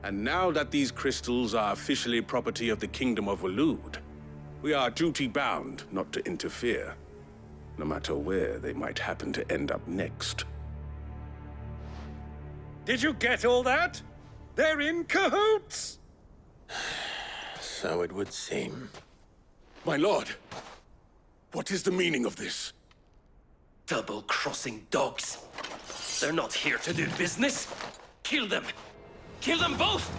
And now that these crystals are officially property of the Kingdom of Waloed, we are duty-bound not to interfere, no matter where they might happen to end up next. Did you get all that? They're in cahoots! So it would seem. My lord! What is the meaning of this? Double-crossing dogs. They're not here to do business. Kill them! Kill them both!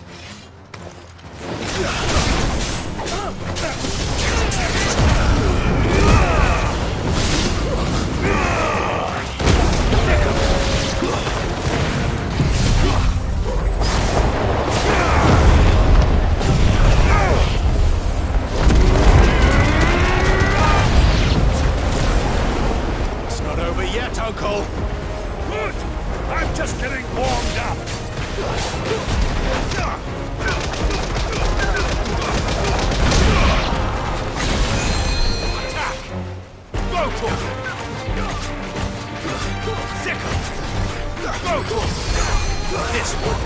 It's not over yet, Uncle. Good! I'm just getting warmed up. Attack! Go for it! Sickle! Go for it! This one!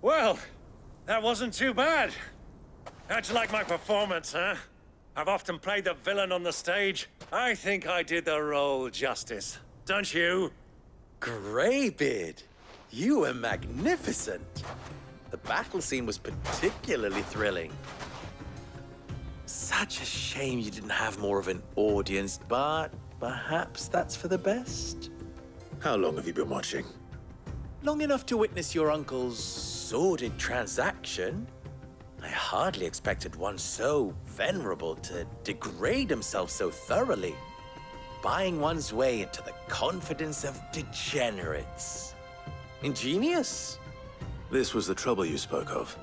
Well, that wasn't too bad. How'd you like my performance, huh? I've often played the villain on the stage. I think I did the role justice. Don't you? Greybeard, you were magnificent. The battle scene was particularly thrilling. Such a shame you didn't have more of an audience, but perhaps that's for the best. How long have you been watching? Long enough to witness your uncle's sordid transaction. I hardly expected one so venerable to degrade himself so thoroughly, buying one's way into the confidence of degenerates. Ingenious. This was the trouble you spoke of.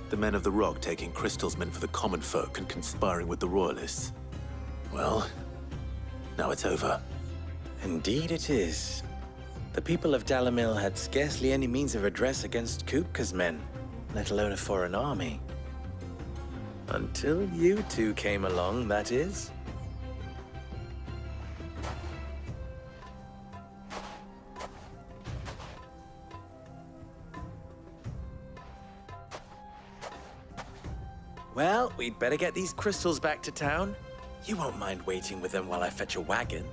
The men of the Rock taking crystals meant for the common folk and conspiring with the Royalists. Well, now it's over. Indeed it is. The people of Dalamil had scarcely any means of redress against Kupka's men, let alone a foreign army. Until you two came along, that is. Well, we'd better get these crystals back to town. You won't mind waiting with them while I fetch a wagon.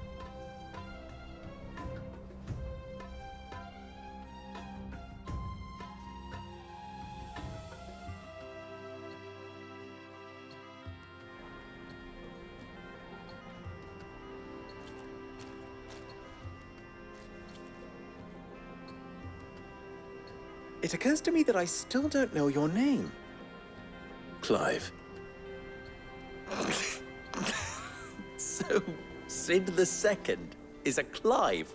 It occurs to me that I still don't know your name. Clive. So, Sid the Second is a Clive.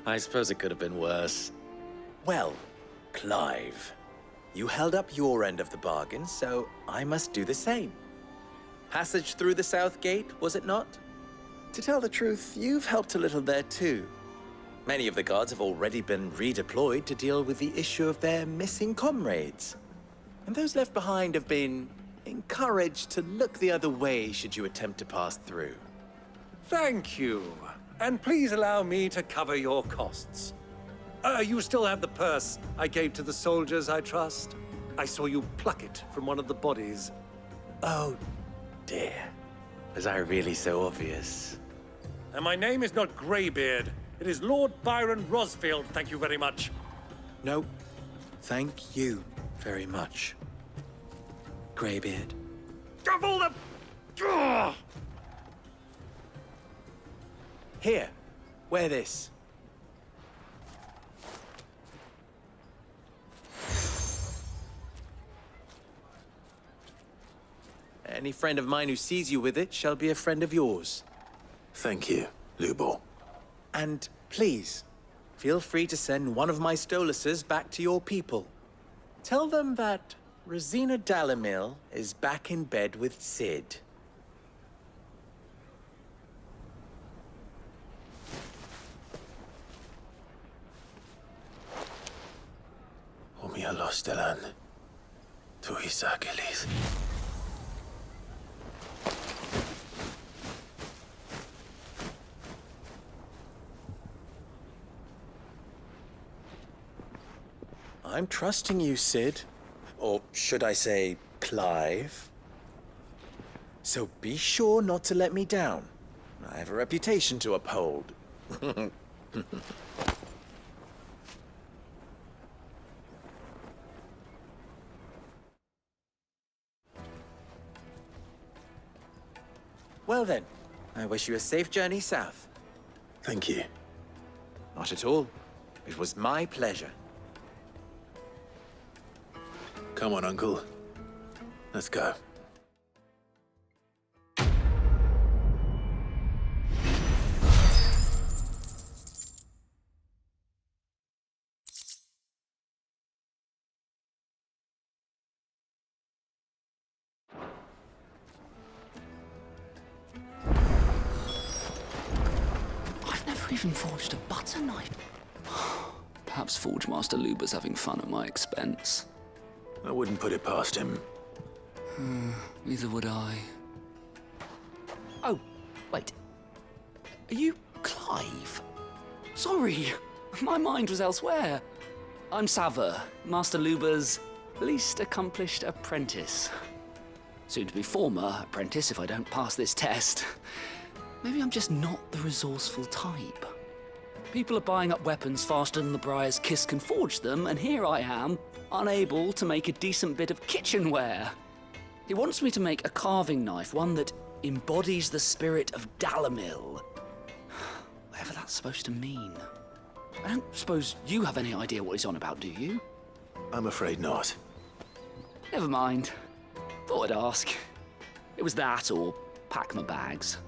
I suppose it could have been worse. Well, Clive, you held up your end of the bargain, so I must do the same. Passage through the South Gate, was it not? To tell the truth, you've helped a little there too. Many of the guards have already been redeployed to deal with the issue of their missing comrades. And those left behind have been encouraged to look the other way should you attempt to pass through. Thank you. And please allow me to cover your costs. You still have the purse I gave to the soldiers, I trust? I saw you pluck it from one of the bodies. Oh, dear. Was I really so obvious? And my name is not Greybeard. It is Lord Byron Rosfield, thank you very much. No, thank you very much, Greybeard. Double the... Ugh! Here, wear this. Any friend of mine who sees you with it shall be a friend of yours. Thank you, Lubor. And please, feel free to send one of my Stoluses back to your people. Tell them that Rosina Dalamil is back in bed with Sid. Omia Lostelan. Tuisakelis. I'm trusting you, Sid. Or should I say, Clive? So be sure not to let me down. I have a reputation to uphold. Well then, I wish you a safe journey south. Thank you. Not at all. It was my pleasure. Come on, Uncle. Let's go. I've never even forged a butter knife. Perhaps Forge Master Luber's having fun at my expense. I wouldn't put it past him. Neither would I. Oh, wait. Are you Clive? Sorry, my mind was elsewhere. I'm Sava, Master Luber's least accomplished apprentice. Soon to be former apprentice if I don't pass this test. Maybe I'm just not the resourceful type. People are buying up weapons faster than the Briar's Kiss can forge them, and here I am, unable to make a decent bit of kitchenware. He wants me to make a carving knife, one that embodies the spirit of Dalamil. Whatever that's supposed to mean. I don't suppose you have any idea what he's on about, do you? I'm afraid not. Never mind. Thought I'd ask. It was that or pack my bags.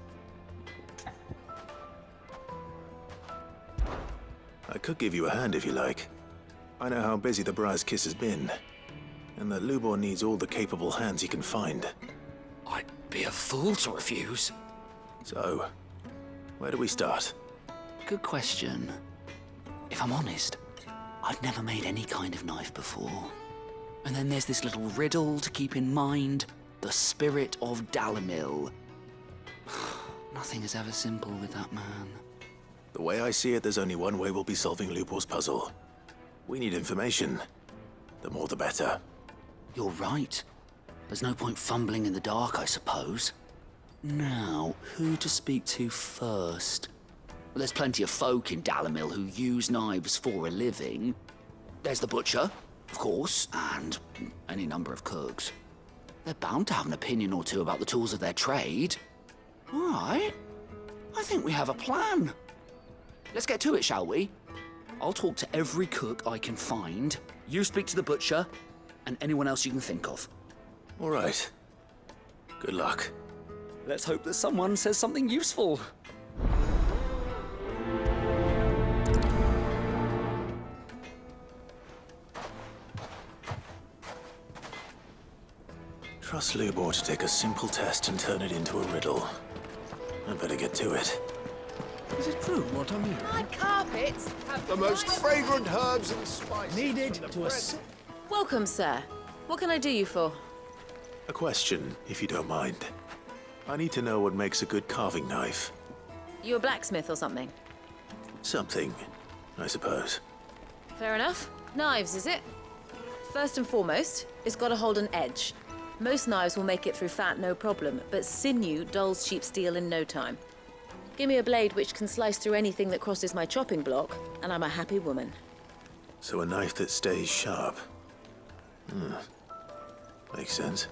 I could give you a hand if you like. I know how busy the Briar's Kiss has been, and that Lubor needs all the capable hands he can find. I'd be a fool to refuse. So, where do we start? Good question. If I'm honest, I've never made any kind of knife before. And then there's this little riddle to keep in mind. The spirit of Dalimil. Nothing is ever simple with that man. The way I see it, there's only one way we'll be solving Lubor's puzzle. We need information. The more the better. You're right. There's no point fumbling in the dark, I suppose. Now, who to speak to first? Well, there's plenty of folk in Dalimil who use knives for a living. There's the butcher, of course, and any number of cooks. They're bound to have an opinion or two about the tools of their trade. All right. I think we have a plan. Let's get to it, shall we? I'll talk to every cook I can find. You speak to the butcher, and anyone else you can think of. All right. Good luck. Let's hope that someone says something useful. Trust Lubor to take a simple test and turn it into a riddle. I'd better get to it. Is it true what I'm hearing? My carpets have The most fragrant herbs and spices. Needed to Welcome, sir. What can I do you for? A question, if you don't mind. I need to know what makes a good carving knife. You a blacksmith or something? Something, I suppose. Fair enough. Knives, is it? First and foremost, it's got to hold an edge. Most knives will make it through fat, no problem, but sinew dulls cheap steel in no time. Give me a blade which can slice through anything that crosses my chopping block, and I'm a happy woman. So a knife that stays sharp. Makes sense.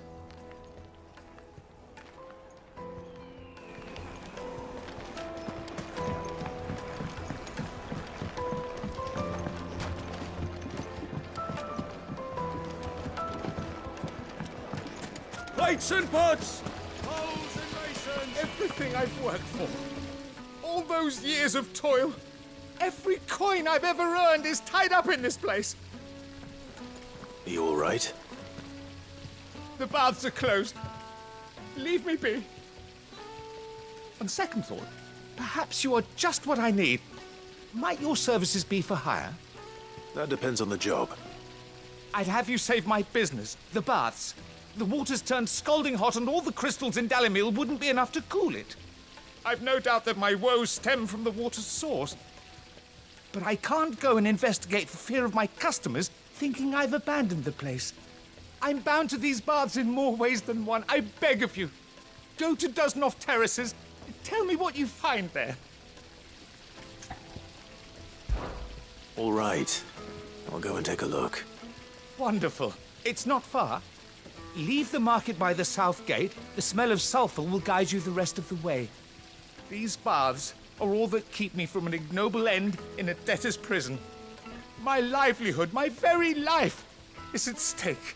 Plates and pots! Poles and masons! Everything I've worked for. All those years of toil. Every coin I've ever earned is tied up in this place. Are you all right? The baths are closed. Leave me be. On second thought, perhaps you are just what I need. Might your services be for hire? That depends on the job. I'd have you save my business, the baths. The water's turned scalding hot and all the crystals in Dalimil wouldn't be enough to cool it. I've no doubt that my woes stem from the water's source. But I can't go and investigate for fear of my customers thinking I've abandoned the place. I'm bound to these baths in more ways than one. I beg of you. Go to Dusnoff Terraces. Tell me what you find there. All right. I'll go and take a look. Wonderful. It's not far. Leave the market by the south gate. The smell of sulphur will guide you the rest of the way. These baths are all that keep me from an ignoble end in a debtor's prison. My livelihood, my very life, is at stake.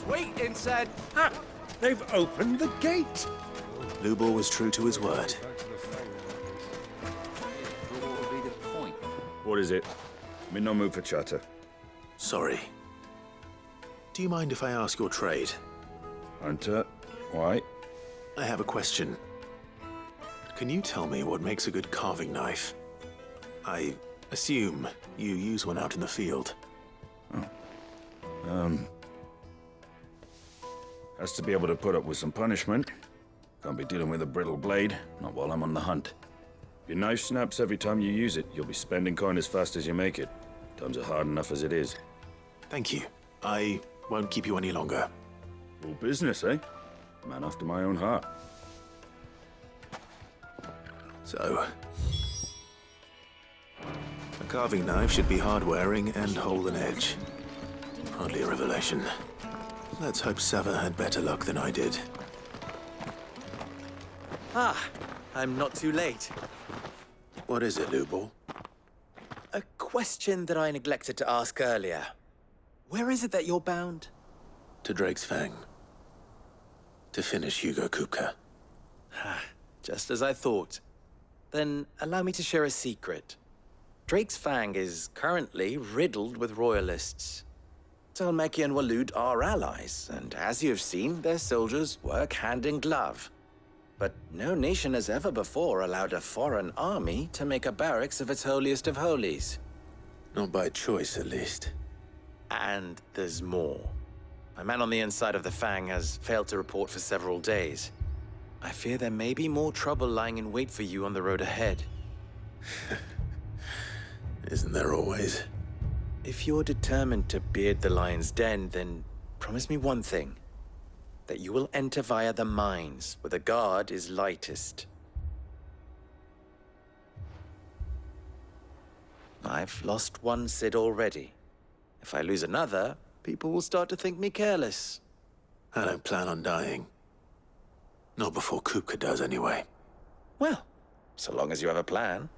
Wait inside. Ah, they've opened the gate. Lubor was true to his word. What is it? I'm in no mood for chatter. Sorry. Do you mind if I ask your trade? Hunter, why? I have a question. Can you tell me what makes a good carving knife? I assume you use one out in the field. Has to be able to put up with some punishment. Can't be dealing with a brittle blade, not while I'm on the hunt. If your knife snaps every time you use it, you'll be spending coin as fast as you make it. Times are hard enough as it is. Thank you. I won't keep you any longer. All business, eh? Man after my own heart. So, carving knife should be hard-wearing and hold an edge. Hardly a revelation. Let's hope Sava had better luck than I did. Ah, I'm not too late. What is it, Lubo? A question that I neglected to ask earlier. Where is it that you're bound? To Drake's Fang. To finish Hugo Kupka. Just as I thought. Then allow me to share a secret. Drake's Fang is currently riddled with royalists. Talmeki and Walud are allies, and as you've seen, their soldiers work hand in glove. But no nation has ever before allowed a foreign army to make a barracks of its holiest of holies. Not by choice, at least. And there's more. My man on the inside of the Fang has failed to report for several days. I fear there may be more trouble lying in wait for you on the road ahead. Isn't there always? If you're determined to beard the lion's den, then promise me one thing. That you will enter via the mines, where the guard is lightest. I've lost one Cid already. If I lose another, people will start to think me careless. I don't plan on dying. Not before Kupka does, anyway. Well, so long as you have a plan.